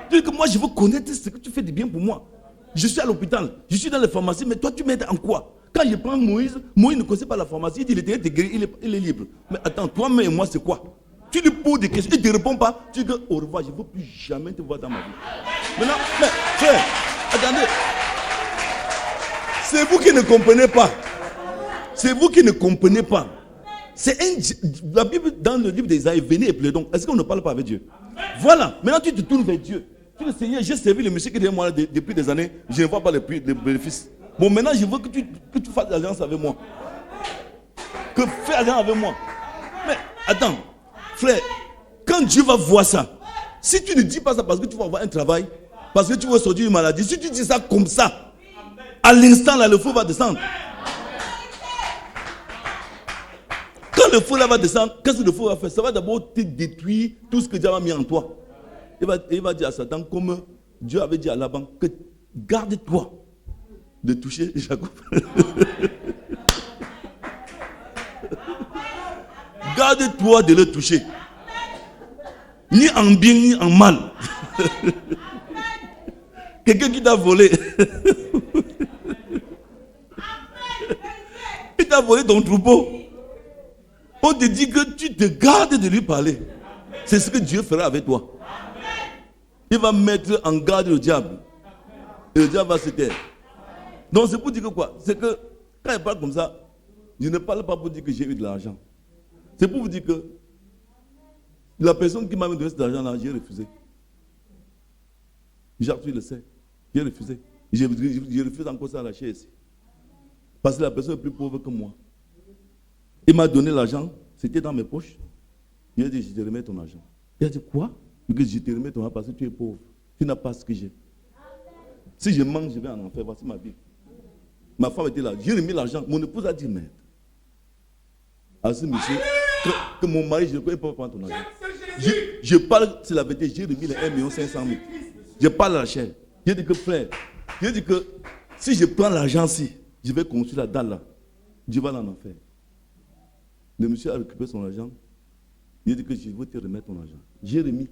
Tu dis que moi, je veux connaître ce que tu fais de bien pour moi. Je suis à l'hôpital, je suis dans les pharmacies, mais toi, tu m'aides en quoi? Quand je prends Moïse ne connaissait pas la pharmacie, il dit il était guéri, il est libre. Mais attends, toi-même et moi, c'est quoi? Tu lui poses des questions, il ne te répond pas. Tu dis au revoir, je ne veux plus jamais te voir dans ma vie. Maintenant, mais frère, attendez. C'est vous qui ne comprenez pas. C'est vous qui ne comprenez pas. La Bible, dans le livre d'Ésaïe, venez et pleurez donc. Est-ce qu'on ne parle pas avec Dieu? Voilà. Maintenant, tu te tournes vers Dieu. Tu dis, Seigneur, j'ai servi le monsieur qui est derrière moi depuis des années. Je ne vois pas les bénéfices. Bon, maintenant, je veux que tu fasses alliance avec moi. Que fais alliance avec moi. Mais attends, frère, quand Dieu va voir ça, si tu ne dis pas ça parce que tu vas avoir un travail, parce que tu veux sortir d'une maladie, si tu dis ça comme ça, à l'instant là, le feu va descendre. Quand le feu là va descendre, qu'est-ce que le feu va faire? Ça va d'abord te détruire tout ce que Dieu a mis en toi. Il va dire à Satan, comme Dieu avait dit à Laban, que garde-toi de toucher Jacob. Garde-toi de le toucher. Ni en bien, ni en mal. Quelqu'un qui t'a volé. Il t'a volé ton troupeau. On te dit que tu te gardes de lui parler. C'est ce que Dieu fera avec toi. Il va mettre en garde le diable. Et le diable va se taire. Donc c'est pour dire que quoi? C'est que quand il parle comme ça, je ne parle pas pour dire que j'ai eu de l'argent. C'est pour vous dire que la personne qui m'a donné cet argent-là, j'ai refusé. Jacques, tu le sais. J'ai refusé. Je refuse encore ça à lâcher ici. Parce que la personne est plus pauvre que moi. Il m'a donné l'argent, c'était dans mes poches. Il a dit, je te remets ton argent. Il a dit, quoi? Je te remets ton argent parce que tu es pauvre. Tu n'as pas ce que j'ai. Si je manque, je vais en enfer. Voici ma Bible. Ma femme était là. J'ai remis l'argent. Mon épouse a dit, merde. À ce monsieur, que mon mari, je ne peux pas prendre ton argent. Je parle, c'est la vérité, j'ai remis les 1 500 000. Je parle à la chair. J'ai dit que frère, j'ai dit que si je prends l'argent-ci, je vais construire la dalle là. Dieu va en enfer. Le monsieur a récupéré son argent. Il a dit que je veux te remettre ton argent. J'ai remis.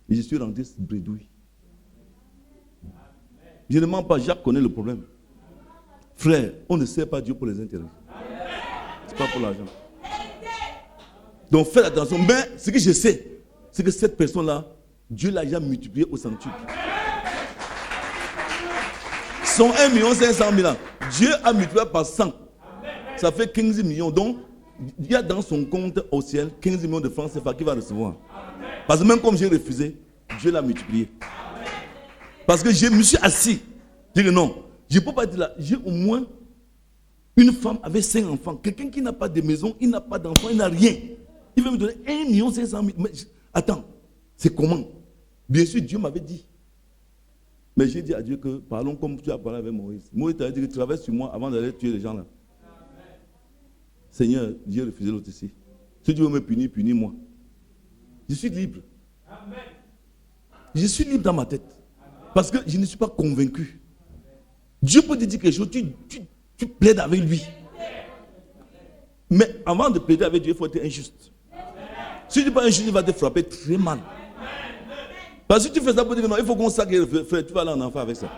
Et je suis rentré bredouille. Je ne mens pas, Jacques connaît le problème. Frère, on ne sert pas Dieu pour les intérêts. C'est pas pour l'argent. Donc faites attention. Mais ce que je sais, c'est que cette personne-là, Dieu l'a déjà multiplié au centuple. Son 1 500 000 ans, Dieu a multiplié par 100. Ça fait 15 millions. Donc, il y a dans son compte au ciel 15 millions de francs CFA qu'il va recevoir. Parce que même comme j'ai refusé, Dieu l'a multiplié. Parce que je me suis assis. Je dis que non, je ne peux pas dire là. J'ai au moins une femme avec 5 enfants. Quelqu'un qui n'a pas de maison, il n'a pas d'enfant, il n'a rien. Il veut me donner 1 500 000. Mais attends, c'est comment? Bien sûr, Dieu m'avait dit. Mais j'ai dit à Dieu que parlons comme tu as parlé avec Moïse. Moïse t'a dit que tu travailles sur moi avant d'aller tuer les gens là. Seigneur, j'ai refusé l'autre ici. Si tu veux me punir, punis-moi. Je suis libre. Je suis libre dans ma tête. Parce que je ne suis pas convaincu. Dieu peut te dire quelque chose, tu plaides avec lui. Mais avant de plaider avec Dieu, il faut être injuste. Si tu n'es pas injuste, il va te frapper très mal. Parce que si tu fais ça pour dire que non, il faut qu'on sache que frère, tu vas aller en enfer avec ça.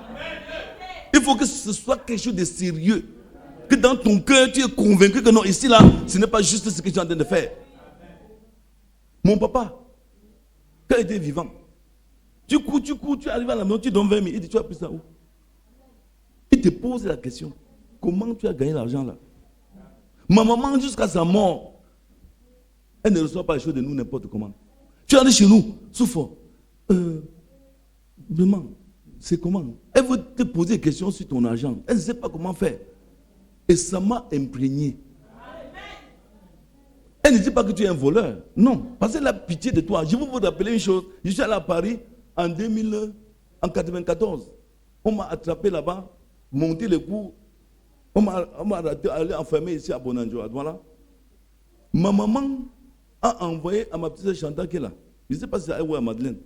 Il faut que ce soit quelque chose de sérieux. Que dans ton cœur, tu es convaincu que non, ici là, ce n'est pas juste ce que tu es en train de faire. Mon papa, quand il était vivant, tu cours, tu arrives à la maison, tu donnes 20 000. Il dit, tu as pris ça où? Il te pose la question, comment tu as gagné l'argent là? Ma maman, jusqu'à sa mort, elle ne reçoit pas les choses de nous n'importe comment. Tu es allé chez nous, souffre. Vraiment, c'est comment? Elle veut te poser des questions sur ton argent. Elle ne sait pas comment faire. Et ça m'a imprégné. Elle ne dit pas que tu es un voleur. Non, parce qu'elle a pitié de toi. Je vais vous rappeler une chose. Je suis allé à Paris en 1994. On m'a attrapé là-bas, monté les coups. On m'a allé enfermer ici à Bonanjo. Voilà. Ma maman a envoyé à ma petite Chantal qui est là. Je ne sais pas si c'est à elle ou à Madeleine.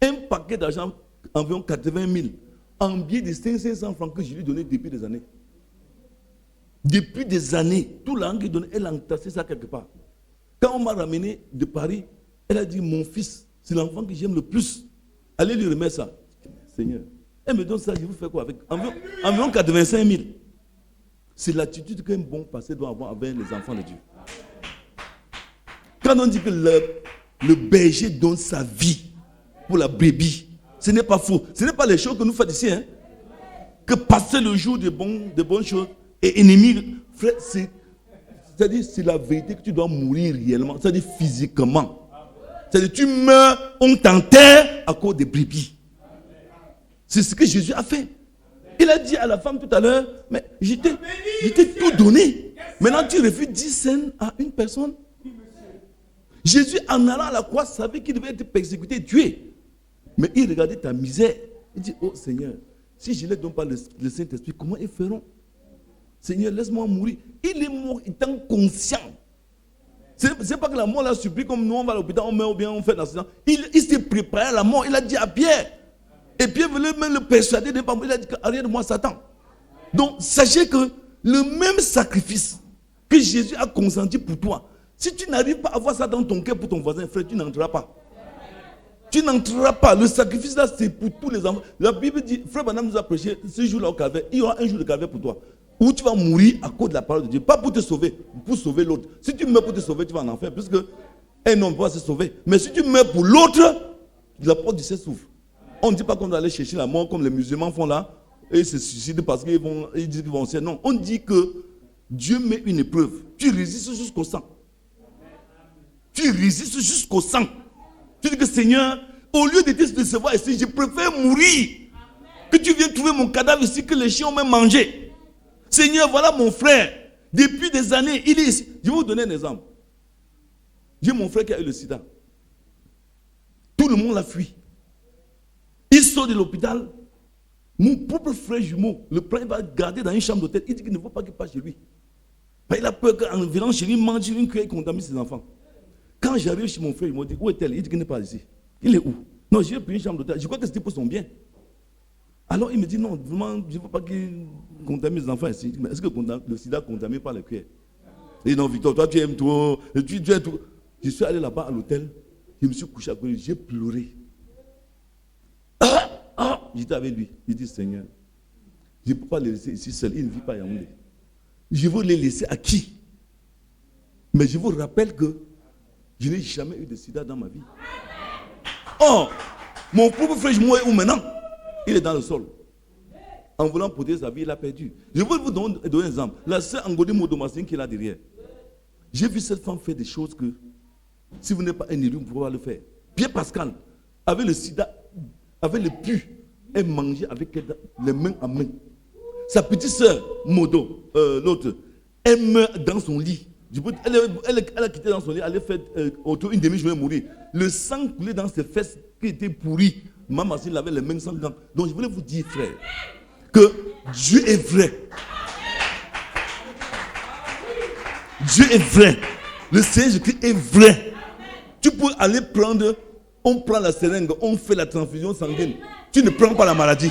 Un paquet d'argent, environ 80 000, en billets de 500 francs que je lui ai donné depuis des années. Depuis des années, tout l'argent qu'il donnait, elle a entassé ça quelque part. Quand on m'a ramené de Paris, elle a dit, mon fils, c'est l'enfant que j'aime le plus. Allez lui remettre ça. Seigneur, elle me donne ça, je vous fais quoi avec? Environ 85 000. C'est l'attitude qu'un bon passé doit avoir avec les enfants de Dieu. Quand on dit que le berger donne sa vie pour la brebis, ce n'est pas faux. Ce n'est pas les choses que nous faisons ici. Hein? Que passer le jour de bonnes choses et ennemi, frère, c'est-à-dire c'est la vérité que tu dois mourir réellement, c'est-à-dire physiquement. C'est-à-dire tu meurs, on t'enterre à cause des brebis. C'est ce que Jésus a fait. Il a dit à la femme tout à l'heure, mais j'étais tout donné. Maintenant tu refuses 10 cents à une personne. Jésus, en allant à la croix, savait qu'il devait être persécuté et tué. Mais il regardait ta misère. Il dit, oh Seigneur, si je ne leur donne pas le Saint-Esprit, comment ils feront? Seigneur, laisse-moi mourir. Il est mort étant conscient. Ce n'est pas que la mort l'a surpris comme nous, on va à l'hôpital, on meurt ou bien on fait un accident. Il s'est préparé à la mort. Il a dit à Pierre. Et Pierre voulait même le persuader de ne pas mourir. Il a dit, arrière de moi, Satan. Donc, sachez que le même sacrifice que Jésus a consenti pour toi, si tu n'arrives pas à avoir ça dans ton cœur pour ton voisin, frère, tu n'entreras pas. Tu n'entreras pas. Le sacrifice là, c'est pour tous les enfants. La Bible dit, frère Branham nous a prêché ce jour-là au calvaire. Il y aura un jour de calvaire pour toi. Où tu vas mourir à cause de la parole de Dieu. Pas pour te sauver, pour sauver l'autre. Si tu meurs pour te sauver, tu vas en enfer. Puisque un homme va se sauver. Mais si tu meurs pour l'autre, la porte du ciel s'ouvre. On ne dit pas qu'on doit aller chercher la mort comme les musulmans font là. Et ils se suicident parce qu'ils disent qu'ils vont au ciel. Non, on dit que Dieu met une épreuve, tu résistes jusqu'au sang. Tu résistes jusqu'au sang. Tu dis que Seigneur, au lieu de te décevoir ici, je préfère mourir. Que tu viennes trouver mon cadavre ici, que les chiens ont même mangé. Seigneur, voilà mon frère. Depuis des années, il est ici. Je vais vous donner un exemple. J'ai mon frère qui a eu le sida. Tout le monde l'a fui. Il sort de l'hôpital. Mon propre frère jumeau, le prend, il va garder dans une chambre d'hôtel. Il dit qu'il ne veut pas qu'il passe chez lui. Il a peur qu'en venant chez lui, il mange une cuillère et contamine ses enfants. Quand j'arrive chez mon frère, il m'a dit, où est-elle? Il dit qu'il n'est pas ici. Il est où? Non, j'ai pris une chambre d'hôtel. Je crois que c'était pour son bien. Alors il me dit, non, vraiment, je ne veux pas qu'il contamine mes enfants ici. Mais est-ce que le sida contamine par les cuillères? Il dit, non, Victor, toi tu aimes trop. Tu aimes tout. Je suis allé là-bas à l'hôtel. Je me suis couché à côté. J'ai pleuré. J'étais avec lui. Il dit, Seigneur, je ne peux pas le laisser ici seul. Il ne vit pas à Yaoundé. Je veux les laisser à qui? Mais je vous rappelle que je n'ai jamais eu de sida dans ma vie. Oh, mon propre frère, moi, où maintenant? Il est dans le sol. En voulant protéger sa vie, il a perdu. Je veux vous donner un exemple. La sœur Angodi Modomassine qui est là derrière. J'ai vu cette femme faire des choses que, si vous n'êtes pas un élu, vous ne pouvez pas le faire. Pierre Pascal, avec le sida, avec le pu, elle mangeait avec elle les mains en main. Sa petite sœur, Modo, l'autre, elle meurt dans son lit. Elle a quitté dans son lit, elle a fait autour une demi-journée mourir. Le sang coulait dans ses fesses qui étaient pourries. Maman, s'il avait les mêmes sanglants. Donc je voulais vous dire, frère, que Dieu est vrai. Dieu est vrai. Le Seigneur Jésus-Christ est vrai. Tu peux aller prendre, on prend la seringue, on fait la transfusion sanguine. Tu ne prends pas la maladie.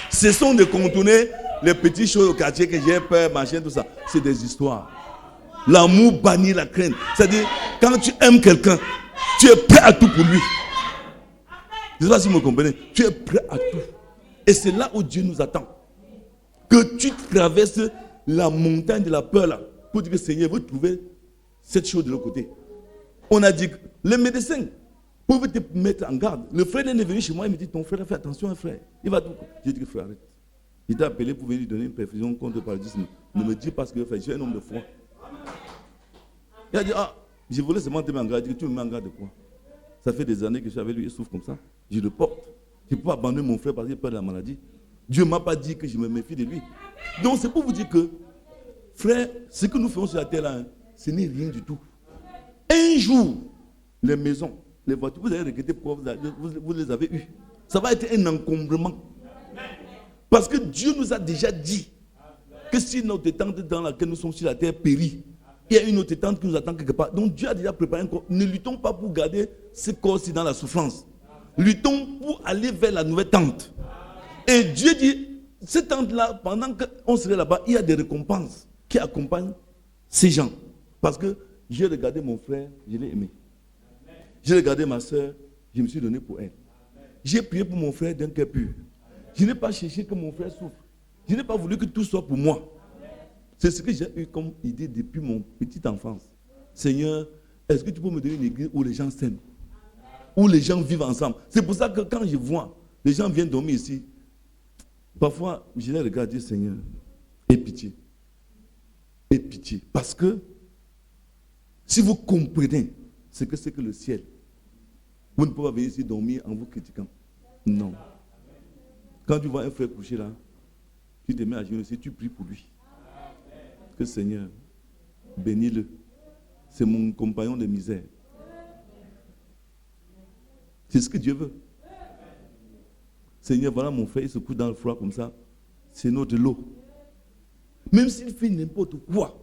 Ce sont de contourner les petites choses au quartier que j'ai peur, machin, tout ça. C'est des histoires. L'amour bannit la crainte. C'est-à-dire, quand tu aimes quelqu'un, tu es prêt à tout pour lui. Je ne sais pas si vous me comprenez. Tu es prêt à tout. Et c'est là où Dieu nous attend. Que tu traverses la montagne de la peur là, pour dire que Seigneur veut trouver cette chose de l'autre côté. On a dit que les médecins peuvent te mettre en garde. Le frère est venu chez moi, il me dit, ton frère, fais attention, un frère. Il va tout. J'ai dit que frère, arrête. Il t'a appelé pour venir lui donner une perfusion contre le paludisme. Ne me dis pas ce qu'il fait. Je suis un homme de foi. Il a dit, je voulais seulement te mettre en garde. Il dit, tu me mets en garde de quoi? Ça fait des années que je suis avec lui, il souffre comme ça. Je le porte. Je ne peux pas abandonner mon frère parce qu'il a peur de la maladie. Dieu ne m'a pas dit que je me méfie de lui. Donc c'est pour vous dire que, frère, ce que nous faisons sur la terre là, ce n'est rien du tout. Un jour, les maisons, les voitures, vous allez regretter pourquoi vous les avez eues. Ça va être un encombrement. Parce que Dieu nous a déjà dit que si notre tente dans laquelle nous sommes sur la terre périt, il y a une autre tente qui nous attend quelque part. Donc Dieu a déjà préparé un corps. Ne luttons pas pour garder ce corps-ci dans la souffrance. Luttons pour aller vers la nouvelle tente. Et Dieu dit, cette tente-là, pendant qu'on serait là-bas, il y a des récompenses qui accompagnent ces gens. Parce que j'ai regardé mon frère, je l'ai aimé. J'ai regardé ma soeur, je me suis donné pour elle. J'ai prié pour mon frère d'un cœur pur. Je n'ai pas cherché que mon frère souffre. Je n'ai pas voulu que tout soit pour moi. C'est ce que j'ai eu comme idée depuis mon petite enfance. Seigneur, est-ce que tu peux me donner une église où les gens s'aiment? Où les gens vivent ensemble? C'est pour ça que quand je vois, les gens viennent dormir ici. Parfois, je les regarde et dis, Seigneur, aie pitié. Aie pitié. Parce que, si vous comprenez ce que c'est que le ciel, vous ne pouvez pas venir ici dormir en vous critiquant. Non. Quand tu vois un frère couché là, tu te mets à genoux ici, tu pries pour lui. Que Seigneur, bénis-le. C'est mon compagnon de misère. C'est ce que Dieu veut. Seigneur, voilà mon frère, il se couche dans le froid comme ça. C'est notre lot. Même s'il fait n'importe quoi.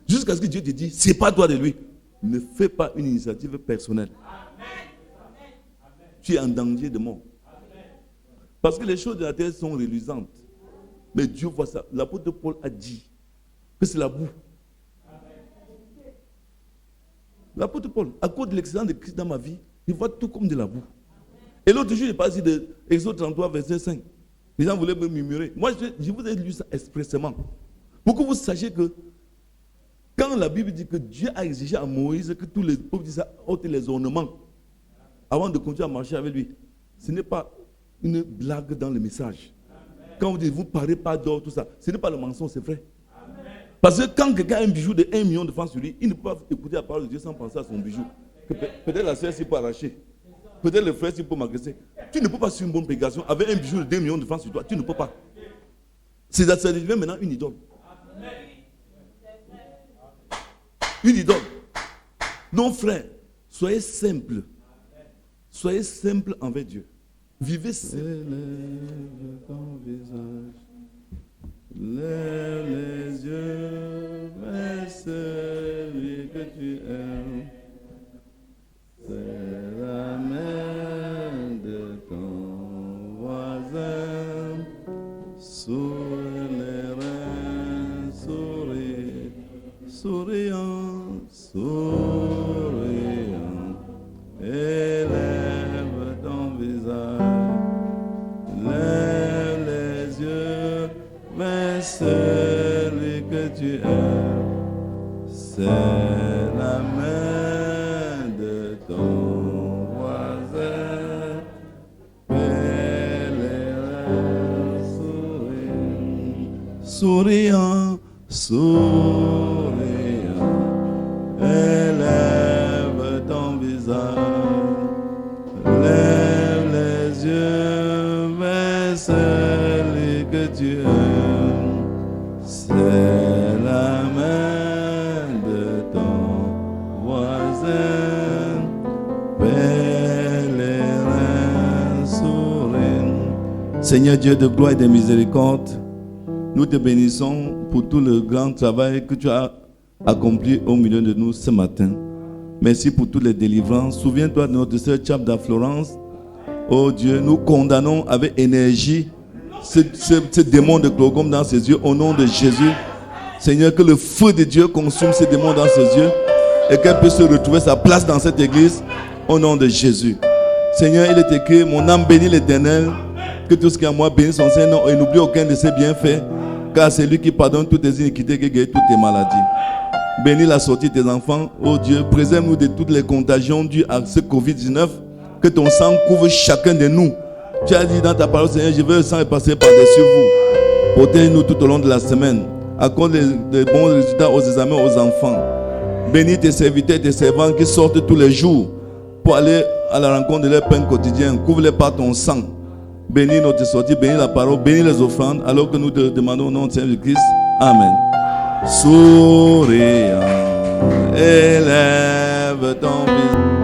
Jusqu'à ce que Dieu te dise, c'est pas toi de lui. Ne fais pas une initiative personnelle. Tu es en danger de mort. Parce que les choses de la terre sont reluisantes. Mais Dieu voit ça. L'apôtre Paul a dit que c'est la boue. L'apôtre Paul, à cause de l'excellence de Christ dans ma vie, il voit tout comme de la boue. Et l'autre jour, il est passé de Exode 33, verset 5. Les gens voulaient me murmurer. Moi, je vous ai lu ça expressément. Pour que vous sachiez que quand la Bible dit que Dieu a exigé à Moïse que tous les peuples ôtent les ornements avant de continuer à marcher avec lui, ce n'est pas une blague dans le message. Quand vous dites, vous ne parlez pas d'or, tout ça, ce n'est pas le mensonge, c'est vrai. Parce que quand quelqu'un a un bijou de 1 million de francs sur lui, il ne peut pas écouter la parole de Dieu sans penser à son bijou. Peut-être la sœur s'il peut arracher. Peut-être le frère s'il peut m'agresser. Tu ne peux pas suivre une bonne prédication avec un bijou de 2 millions de francs sur toi. Tu ne peux pas. Ça devient maintenant une idole. Une idole. Non, frère, soyez simple. Soyez simple envers Dieu. Vivez simple. Lève ton visage. Lève les yeux vers celui que tu aimes. C'est la main de ton voisin. Souris les reins, souris, souriant, souriant. Élève ton visage. Lève les yeux vers celui que tu aimes. C'est la main de ton voisin. Fais les reins souriant, souriant. Élève ton visage. Lève les yeux vers celui que tu aimes. C'est la main de ton voisin. Fais les reins sourire. Seigneur Dieu de gloire et de miséricorde, nous te bénissons pour tout le grand travail que tu as accompli au milieu de nous ce matin. Merci pour toutes les délivrances. Souviens-toi de notre sœur Tchabda Florence. Oh Dieu, nous condamnons avec énergie ce démon de glaucome dans ses yeux au nom de Jésus. Seigneur, que le feu de Dieu consume ce démon dans ses yeux et qu'elle puisse retrouver sa place dans cette église au nom de Jésus. Seigneur, il est écrit, mon âme bénit l'Éternel, que tout ce qui est à moi bénisse son Saint-Nom et n'oublie aucun de ses bienfaits, car c'est lui qui pardonne toutes tes iniquités, qui guérit toutes tes maladies. Bénis la sortie de tes enfants, oh Dieu, préserve-nous de toutes les contagions dues à ce Covid-19, que ton sang couvre chacun de nous. Tu as dit dans ta parole, Seigneur, je veux le sang et passer par-dessus vous. Protège-nous tout au long de la semaine. Accorde des bons résultats aux examens aux enfants. Bénis tes serviteurs et tes servants qui sortent tous les jours pour aller à la rencontre de leur pain quotidien. Couvre-les par ton sang. Bénis notre sortie, bénis la parole, bénis les offrandes, alors que nous te demandons au nom de Seigneur Christ. Amen. Souriant, élève ton visage.